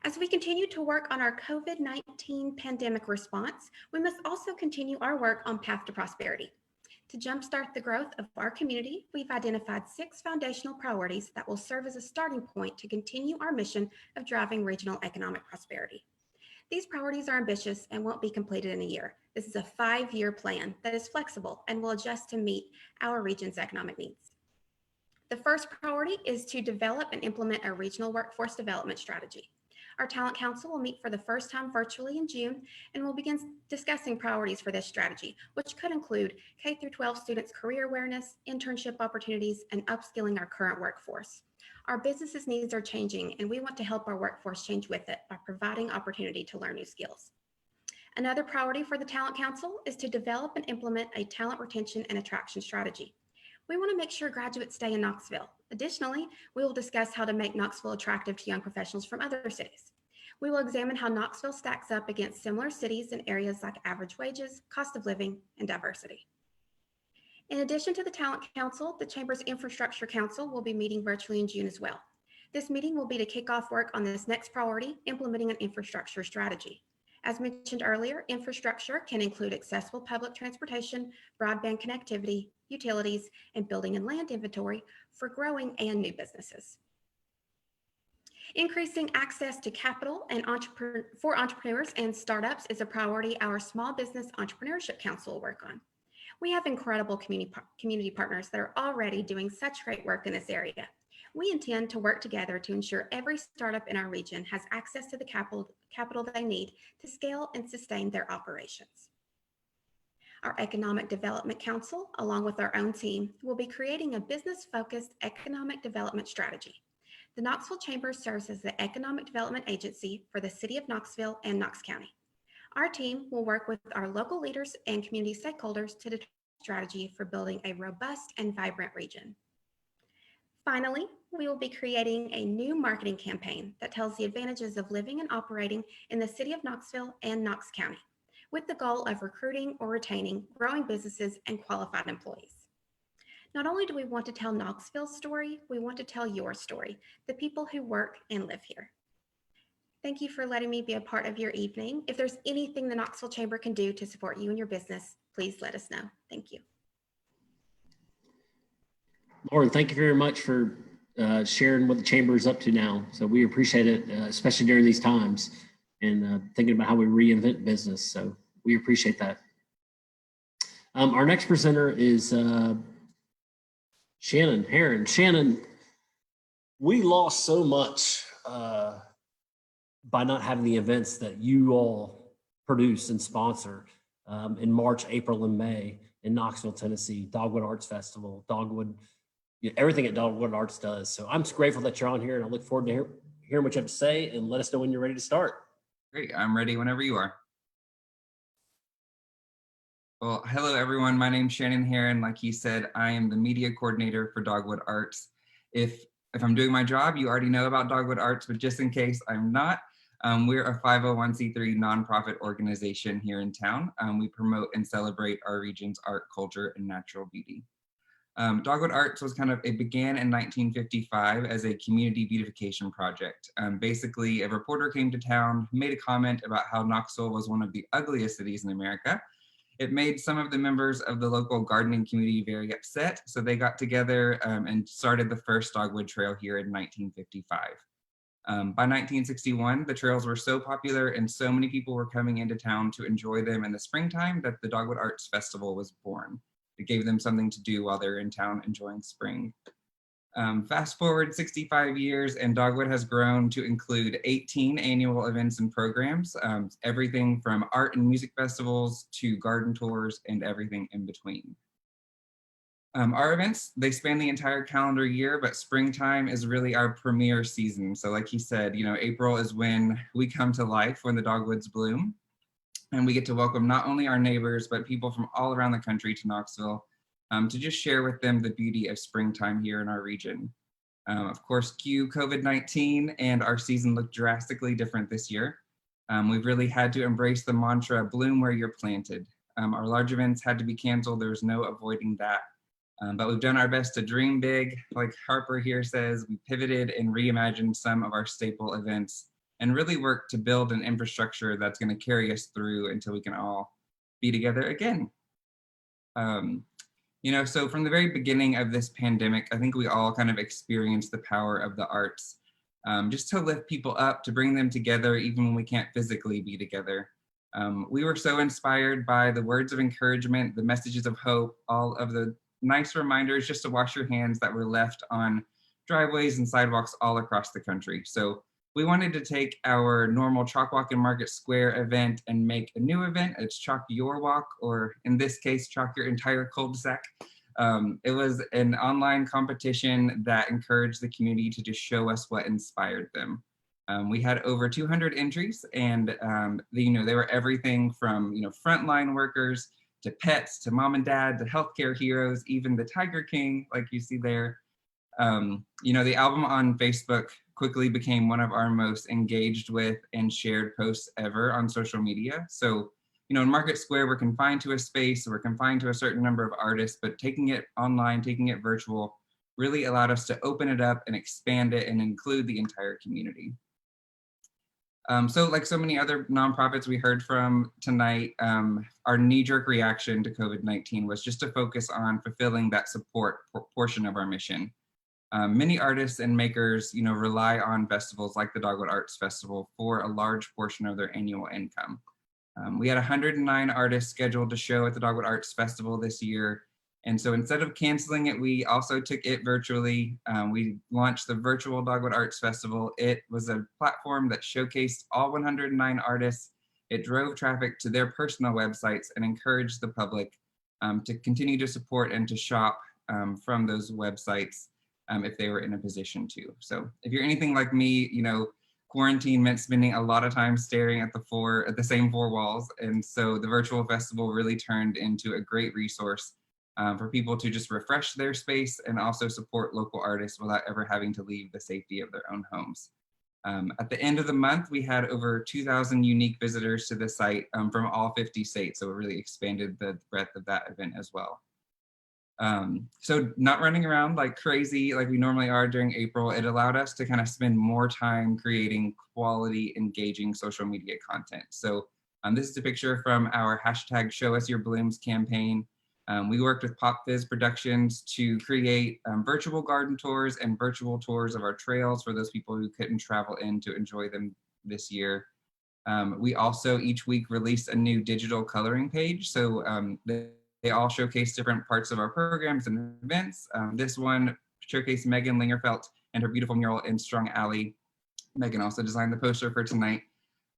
As we continue to work on our COVID-19 pandemic response, we must also continue our work on Path to Prosperity. To jumpstart the growth of our community, we've identified 6 foundational priorities that will serve as a starting point to continue our mission of driving regional economic prosperity. These priorities are ambitious and won't be completed in a year. This is a 5-year plan that is flexible and will adjust to meet our region's economic needs. The first priority is to develop and implement a regional workforce development strategy. Our Talent Council will meet for the first time virtually in June, and we'll begin discussing priorities for this strategy, which could include K-12 students' career awareness, internship opportunities, and upskilling our current workforce. Our business's needs are changing, and we want to help our workforce change with it by providing opportunity to learn new skills. Another priority for the Talent Council is to develop and implement a talent retention and attraction strategy. We want to make sure graduates stay in Knoxville. Additionally, we will discuss how to make Knoxville attractive to young professionals from other cities. We will examine how Knoxville stacks up against similar cities in areas like average wages, cost of living, and diversity. In addition to the Talent Council, the Chamber's Infrastructure Council will be meeting virtually in June as well. This meeting will be to kick off work on this next priority, implementing an infrastructure strategy. As mentioned earlier, infrastructure can include accessible public transportation, broadband connectivity, utilities, and building and land inventory for growing and new businesses. Increasing access to capital and for entrepreneurs and startups is a priority our Small Business Entrepreneurship Council will work on. We have incredible community partners that are already doing such great work in this area. We intend to work together to ensure every startup in our region has access to the capital they need to scale and sustain their operations. Our Economic Development Council, along with our own team, will be creating a business-focused economic development strategy. The Knoxville Chamber serves as the economic development agency for the City of Knoxville and Knox County. Our team will work with our local leaders and community stakeholders to determine a strategy for building a robust and vibrant region. Finally, we will be creating a new marketing campaign that tells the advantages of living and operating in the City of Knoxville and Knox County, with the goal of recruiting or retaining growing businesses and qualified employees. Not only do we want to tell Knoxville's story, we want to tell your story, the people who work and live here. Thank you for letting me be a part of your evening. If there's anything the Knoxville Chamber can do to support you and your business, please let us know. Thank you. Lauren, thank you very much for sharing what the Chamber is up to now. So we appreciate it, especially during these times, and thinking about how we reinvent business. So we appreciate that. Our next presenter is Shannon, Herron. Shannon, we lost so much by not having the events that you all produce and sponsor. in March, April, and May in Knoxville, Tennessee. Dogwood Arts Festival, Dogwood, everything that Dogwood Arts does. So I'm just grateful that you're on here, and I look forward to hearing what you have to say, and let us know when you're ready to start. Great, I'm ready whenever you are. Well, hello everyone. My name's Shannon Herron. Like he said, I am the media coordinator for Dogwood Arts. If I'm doing my job, you already know about Dogwood Arts, but just in case I'm not, we're a 501c3 nonprofit organization here in town. We promote and celebrate our region's art, culture, and natural beauty. Dogwood Arts it began in 1955 as a community beautification project. Basically, a reporter came to town, made a comment about how Knoxville was one of the ugliest cities in America. It made some of the members of the local gardening community very upset, so they got together and started the first Dogwood Trail here in 1955. By 1961, the trails were so popular and so many people were coming into town to enjoy them in the springtime that the Dogwood Arts Festival was born. It gave them something to do while they're in town enjoying spring. Fast forward 65 years and Dogwood has grown to include 18 annual events and programs, everything from art and music festivals to garden tours and everything in between. Our events, they span the entire calendar year, but springtime is really our premier season. So like he said, April is when we come to life, when the dogwoods bloom. And we get to welcome not only our neighbors, but people from all around the country to Knoxville to just share with them the beauty of springtime here in our region. Of course, cue COVID-19, and our season looked drastically different this year. We've really had to embrace the mantra, bloom where you're planted. Our large events had to be canceled. There's no avoiding that. But we've done our best to dream big. Like Harper here says, we pivoted and reimagined some of our staple events and really worked to build an infrastructure that's going to carry us through until we can all be together again. So from the very beginning of this pandemic, I think we all kind of experienced the power of the arts, just to lift people up, to bring them together, even when we can't physically be together. We were so inspired by the words of encouragement, the messages of hope, all of the nice reminders just to wash your hands that were left on driveways and sidewalks all across the country. So we wanted to take our normal Chalk Walk in Market Square event and make a new event. It's Chalk Your Walk, or in this case, Chalk Your Entire Cul-de-sac. It was an online competition that encouraged the community to just show us what inspired them. We had over 200 entries, and they were everything from frontline workers to pets to mom and dad to healthcare heroes, even the Tiger King, like you see there. The album on Facebook quickly became one of our most engaged with and shared posts ever on social media. So, in Market Square, we're confined to a space, we're confined to a certain number of artists, but taking it online, taking it virtual, really allowed us to open it up and expand it and include the entire community. So like so many other nonprofits we heard from tonight, our knee-jerk reaction to COVID-19 was just to focus on fulfilling that support portion of our mission. Many artists and makers, rely on festivals like the Dogwood Arts Festival for a large portion of their annual income. We had 109 artists scheduled to show at the Dogwood Arts Festival this year. And so instead of canceling it, we also took it virtually. We launched the virtual Dogwood Arts Festival. It was a platform that showcased all 109 artists. It drove traffic to their personal websites and encouraged the public to continue to support and to shop from those websites if they were in a position to. So if you're anything like me, quarantine meant spending a lot of time staring at the same four walls. And so the virtual festival really turned into a great resource for people to just refresh their space and also support local artists without ever having to leave the safety of their own homes. At the end of the month, we had over 2,000 unique visitors to the site from all 50 states. So it really expanded the breadth of that event as well. So not running around like crazy like we normally are during April, it allowed us to kind of spend more time creating quality, engaging social media content. So this is a picture from our hashtag Show Us Your Blooms campaign. We worked with Pop Fizz Productions to create virtual garden tours and virtual tours of our trails for those people who couldn't travel in to enjoy them this year. We also each week released a new digital coloring page. So they all showcase different parts of our programs and events. This one showcased Megan Lingerfelt and her beautiful mural in Strong Alley. Megan also designed the poster for tonight.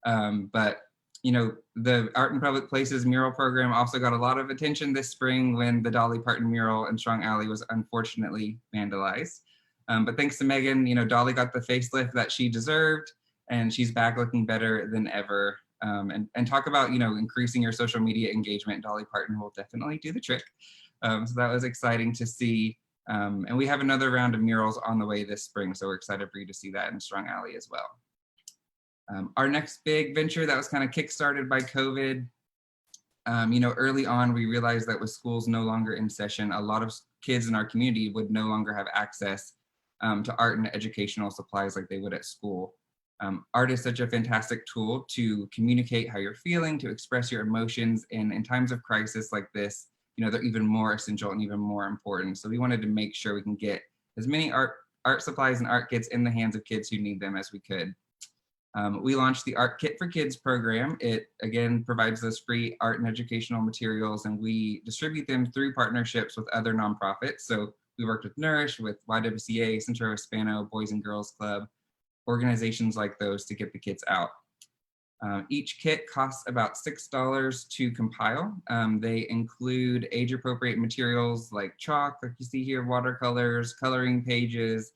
But You know, the Art in Public Places mural program also got a lot of attention this spring when the Dolly Parton mural in Strong Alley was unfortunately vandalized. But thanks to Megan, you know, Dolly got the facelift that she deserved, and she's back looking better than ever. And talk about, you know, increasing your social media engagement. Dolly Parton will definitely do the trick. So that was exciting to see. And we have another round of murals on the way this spring, so we're excited for you to see that in Strong Alley as well. Our next big venture that was kind of kickstarted by COVID, you know, early on, we realized that with schools no longer in session, a lot of kids in our community would no longer have access to art and educational supplies like they would at school. Art is such a fantastic tool to communicate how you're feeling, to express your emotions, and in times of crisis like this, you know, they're even more essential and even more important. So we wanted to make sure we can get as many art supplies and art kits in the hands of kids who need them as we could. We launched the Art Kit for Kids program. It, again, provides those free art and educational materials, and we distribute them through partnerships with other nonprofits. So we worked with Nourish, with YWCA, Centro Hispano, Boys and Girls Club, organizations like those to get the kits out. Each kit costs about $6 to compile. They include age-appropriate materials like chalk, like you see here, watercolors, coloring pages,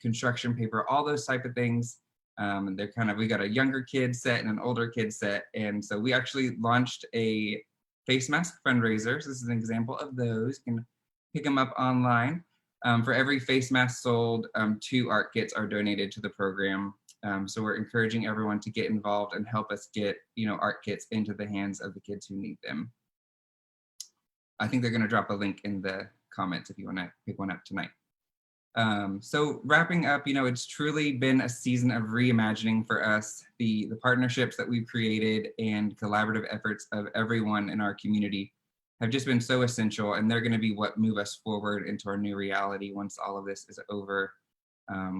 construction paper, all those type of things. They're kind of, we got a younger kid set and an older kid set. And so we actually launched a face mask fundraiser. So this is an example of those. You can pick them up online. For every face mask sold, 2 art kits are donated to the program. So we're encouraging everyone to get involved and help us get, you know, art kits into the hands of the kids who need them. I think they're going to drop a link in the comments if you want to pick one up tonight. So wrapping up, you know, it's truly been a season of reimagining for us. The partnerships that we've created and collaborative efforts of everyone in our community have just been so essential, and they're going to be what move us forward into our new reality once all of this is over.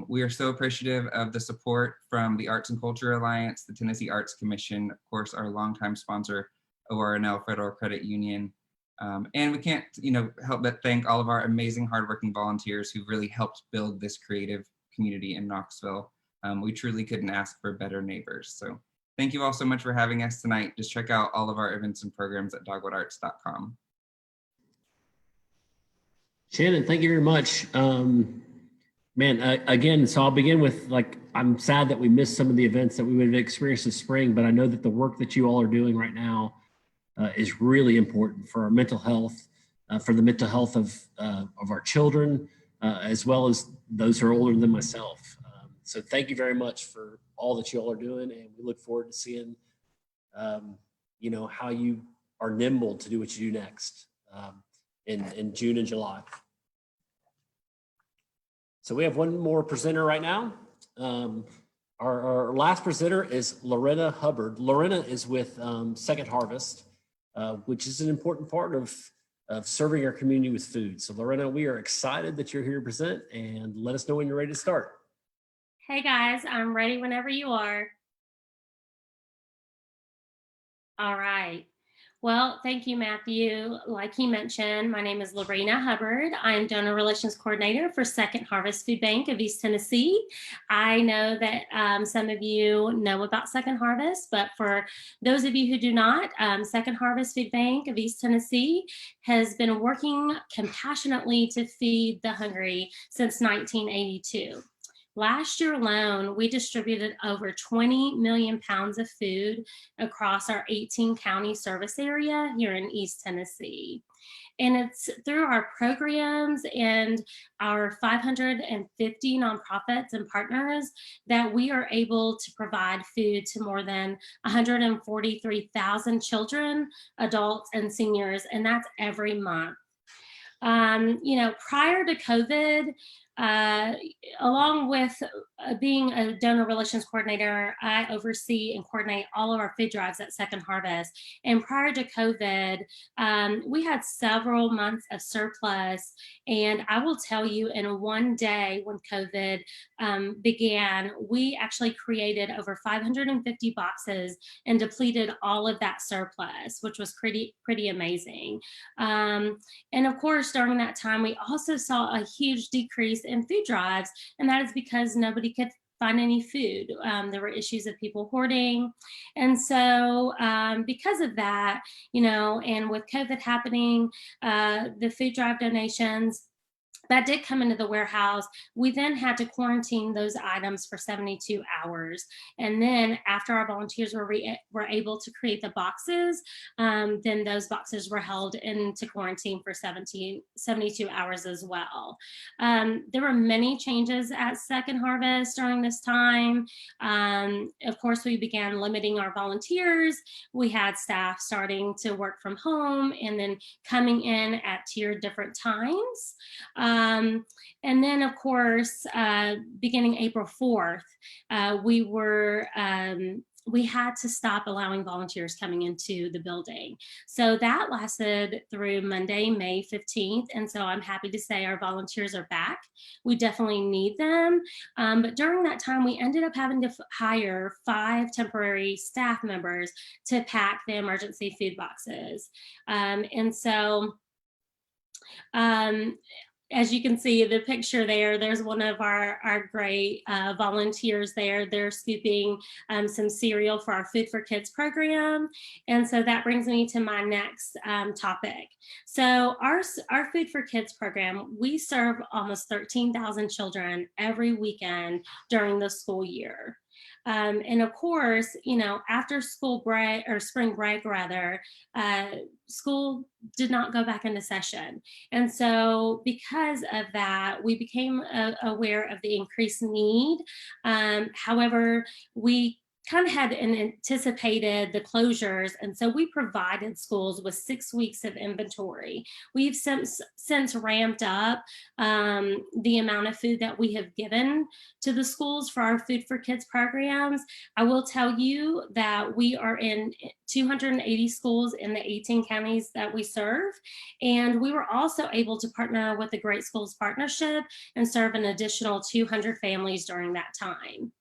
We are so appreciative of the support from the Arts and Culture Alliance, the Tennessee Arts Commission, of course, our longtime sponsor, ORNL Federal Credit Union. And we can't, you know, help but thank all of our amazing hardworking volunteers who really helped build this creative community in Knoxville. We truly couldn't ask for better neighbors. So thank you all so much for having us tonight. Just check out all of our events and programs at dogwoodarts.com. Shannon, thank you very much. Man, again, so I'll begin with, like, I'm sad that we missed some of the events that we would have experienced this spring, but I know that the work that you all are doing right now is really important for our mental health, for the mental health of our children, as well as those who are older than myself. So thank you very much for all that you all are doing, and we look forward to seeing, you know, how you are nimble to do what you do next in June and July. So we have one more presenter right now. Our last presenter is Lorena Hubbard. Lorena is with Second Harvest, which is an important part of serving our community with food. So Lorena, we are excited that you're here to present, and let us know when you're ready to start. Hey guys, I'm ready whenever you are. All right. Well, thank you, Matthew. Like he mentioned, my name is Lorena Hubbard. I'm Donor Relations Coordinator for Second Harvest Food Bank of East Tennessee. I know that some of you know about Second Harvest, but for those of you who do not, Second Harvest Food Bank of East Tennessee has been working compassionately to feed the hungry since 1982. Last year alone, we distributed over 20 million pounds of food across our 18 county service area here in East Tennessee. And it's through our programs and our 550 nonprofits and partners that we are able to provide food to more than 143,000 children, adults, and seniors, and that's every month. You know, prior to COVID, along with being a donor relations coordinator, I oversee and coordinate all of our food drives at Second Harvest. And prior to COVID, we had several months of surplus. And I will tell you, in one day when COVID began, we actually created over 550 boxes and depleted all of that surplus, which was pretty amazing. And of course, during that time, we also saw a huge decrease in food drives, and that is because nobody could find any food. There were issues of people hoarding. And so because of that, and with COVID happening, the food drive donations that did come into the warehouse, we then had to quarantine those items for 72 hours. And then after our volunteers were able to create the boxes, then those boxes were held into quarantine for 72 hours as well. There were many changes at Second Harvest during this time. Of course, we began limiting our volunteers. We had staff starting to work from home and then coming in at tiered different times. And then, of course, beginning April 4th, we had to stop allowing volunteers coming into the building. So that lasted through Monday, May 15th. And so I'm happy to say our volunteers are back. We definitely need them. But during that time, we ended up having to hire 5 temporary staff members to pack the emergency food boxes. And so, as you can see the picture there's one of our great volunteers there. They're scooping some cereal for our Food for Kids program. And so that brings me to my next topic. So our Food for Kids program, we serve almost 13,000 children every weekend during the school year. And of course, after school break or spring break rather, school did not go back into session. And so because of that, we became aware of the increased need. However, we kind of had anticipated the closures. And so we provided schools with 6 weeks of inventory. We've since ramped up the amount of food that we have given to the schools for our Food for Kids programs. I will tell you that we are in 280 schools in the 18 counties that we serve. And we were also able to partner with the Great Schools Partnership and serve an additional 200 families during that time.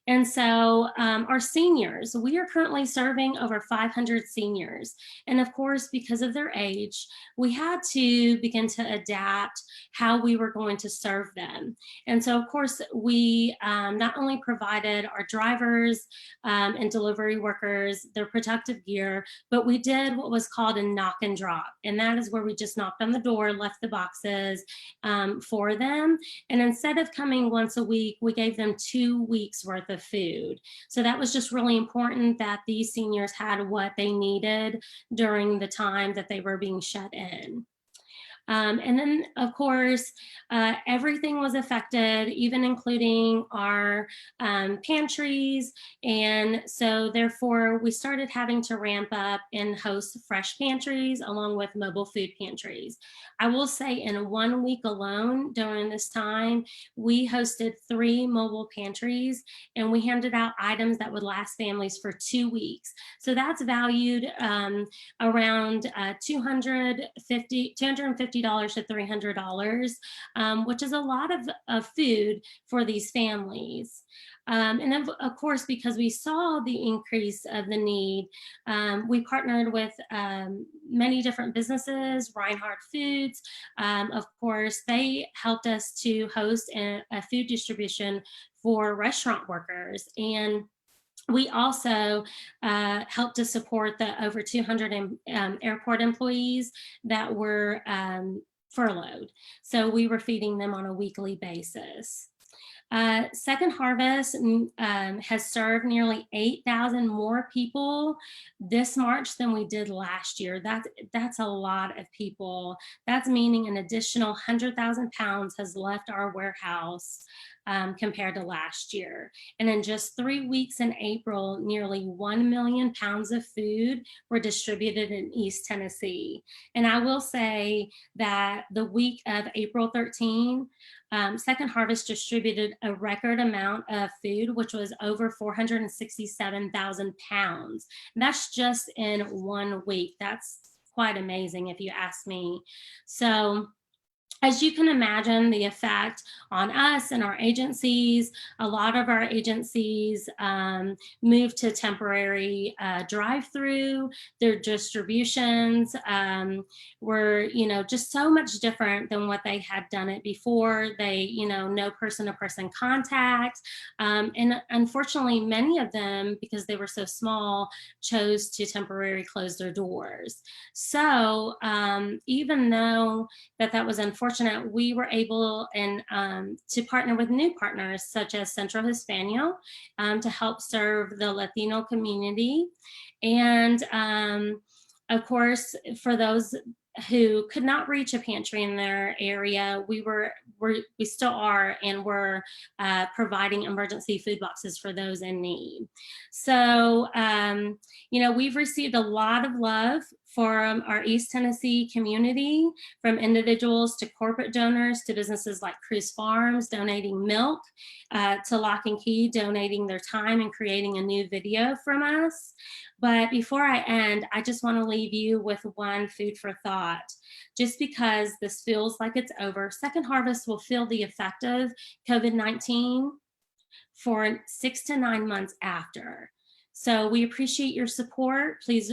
And so our seniors, we are currently serving over 500 seniors. And of course, because of their age, we had to begin to adapt how we were going to serve them. And so of course, we not only provided our drivers and delivery workers their protective gear, but we did what was called a knock and drop. And that is where we just knocked on the door, left the boxes for them. And instead of coming once a week, we gave them 2 weeks worth of food. So that was just really important that these seniors had what they needed during the time that they were being shut in. And then, of course, everything was affected, even including our pantries. And so therefore, we started having to ramp up and host fresh pantries along with mobile food pantries. I will say in 1 week alone during this time, we hosted 3 mobile pantries and we handed out items that would last families for 2 weeks. So that's valued around $250 to $300, which is a lot of food for these families. And then, of course, because we saw the increase of the need, we partnered with many different businesses, Reinhardt Foods. Of course, they helped us to host a food distribution for restaurant workers. And we also helped to support the over 200 airport employees that were furloughed. So we were feeding them on a weekly basis. Second Harvest has served nearly 8,000 more people this March than we did last year. That's a lot of people. That's meaning an additional 100,000 pounds has left our warehouse compared to last year. And in just 3 weeks in April, nearly 1 million pounds of food were distributed in East Tennessee. And I will say that the week of April 13, Second Harvest distributed a record amount of food, which was over 467,000 pounds. And that's just in 1 week. That's quite amazing if you ask me. So as you can imagine, the effect on us and our agencies, a lot of our agencies moved to temporary drive-through. Their distributions were, you know, just so much different than what they had done it before. They, you know, no person-to-person contact. And unfortunately, many of them, because they were so small, chose to temporarily close their doors. So even though that was unfortunate, we were able to partner with new partners such as Centro Hispano to help serve the Latino community. And of course, for those who could not reach a pantry in their area, we still are, and we're providing emergency food boxes for those in need. So, you know, we've received a lot of love from our East Tennessee community, from individuals to corporate donors to businesses like Cruz Farms donating milk, to Lock and Key donating their time and creating a new video from us. But before I end, I just want to leave you with one food for thought. Just because this feels like it's over, Second Harvest will feel the effect of COVID-19 for 6 to 9 months after. So we appreciate your support. Please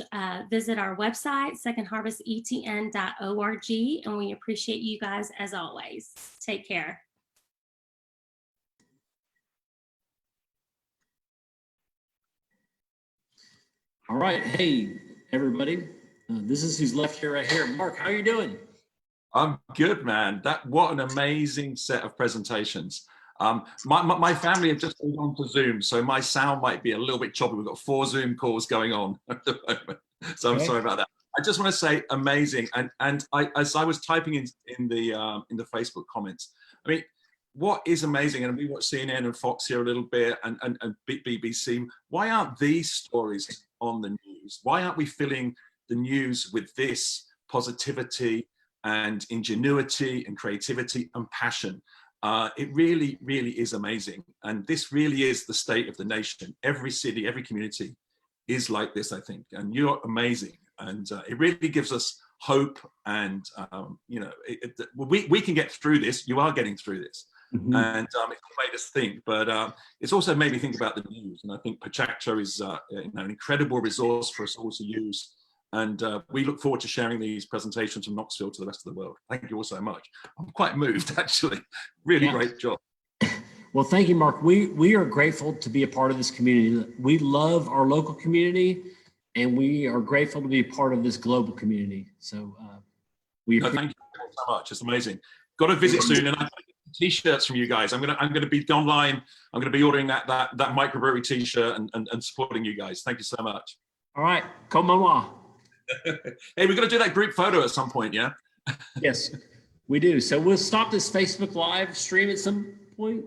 visit our website, secondharvestetn.org, and we appreciate you guys as always. Take care. All right. Hey, everybody. This is who's left here right here. Mark, how are you doing? I'm good, man. What an amazing set of presentations. My family have just gone on to Zoom, so my sound might be a little bit choppy. We've got 4 Zoom calls going on at the moment, so I'm sorry about that. I just want to say amazing, and as I was typing in the Facebook comments, I mean, what is amazing, and we watch CNN and Fox here a little bit, and BBC. Why aren't these stories on the news? Why aren't we filling the news with this positivity and ingenuity and creativity and passion? It really, really is amazing. And this really is the state of the nation. Every city, every community is like this, I think. And you're amazing. And it really gives us hope. And, you know, we can get through this. You are getting through this. Mm-hmm. And it's made us think. But it's also made me think about the news. And I think PechaKucha is you know, an incredible resource for us all to use. And we look forward to sharing these presentations from Knoxville to the rest of the world. Thank you all so much. I'm quite moved, actually. Really great job. Well, thank you, Mark. We are grateful to be a part of this community. We love our local community, and we are grateful to be a part of this global community. So thank you so much. It's amazing. Got to visit soon, and I'm going to get T-shirts from you guys. I'm going to be online. I'm going to be ordering that microbrewery T-shirt and supporting you guys. Thank you so much. All right, come on. Hey, we're going to do that group photo at some point, yeah? Yes, we do. So we'll stop this Facebook Live stream at some point.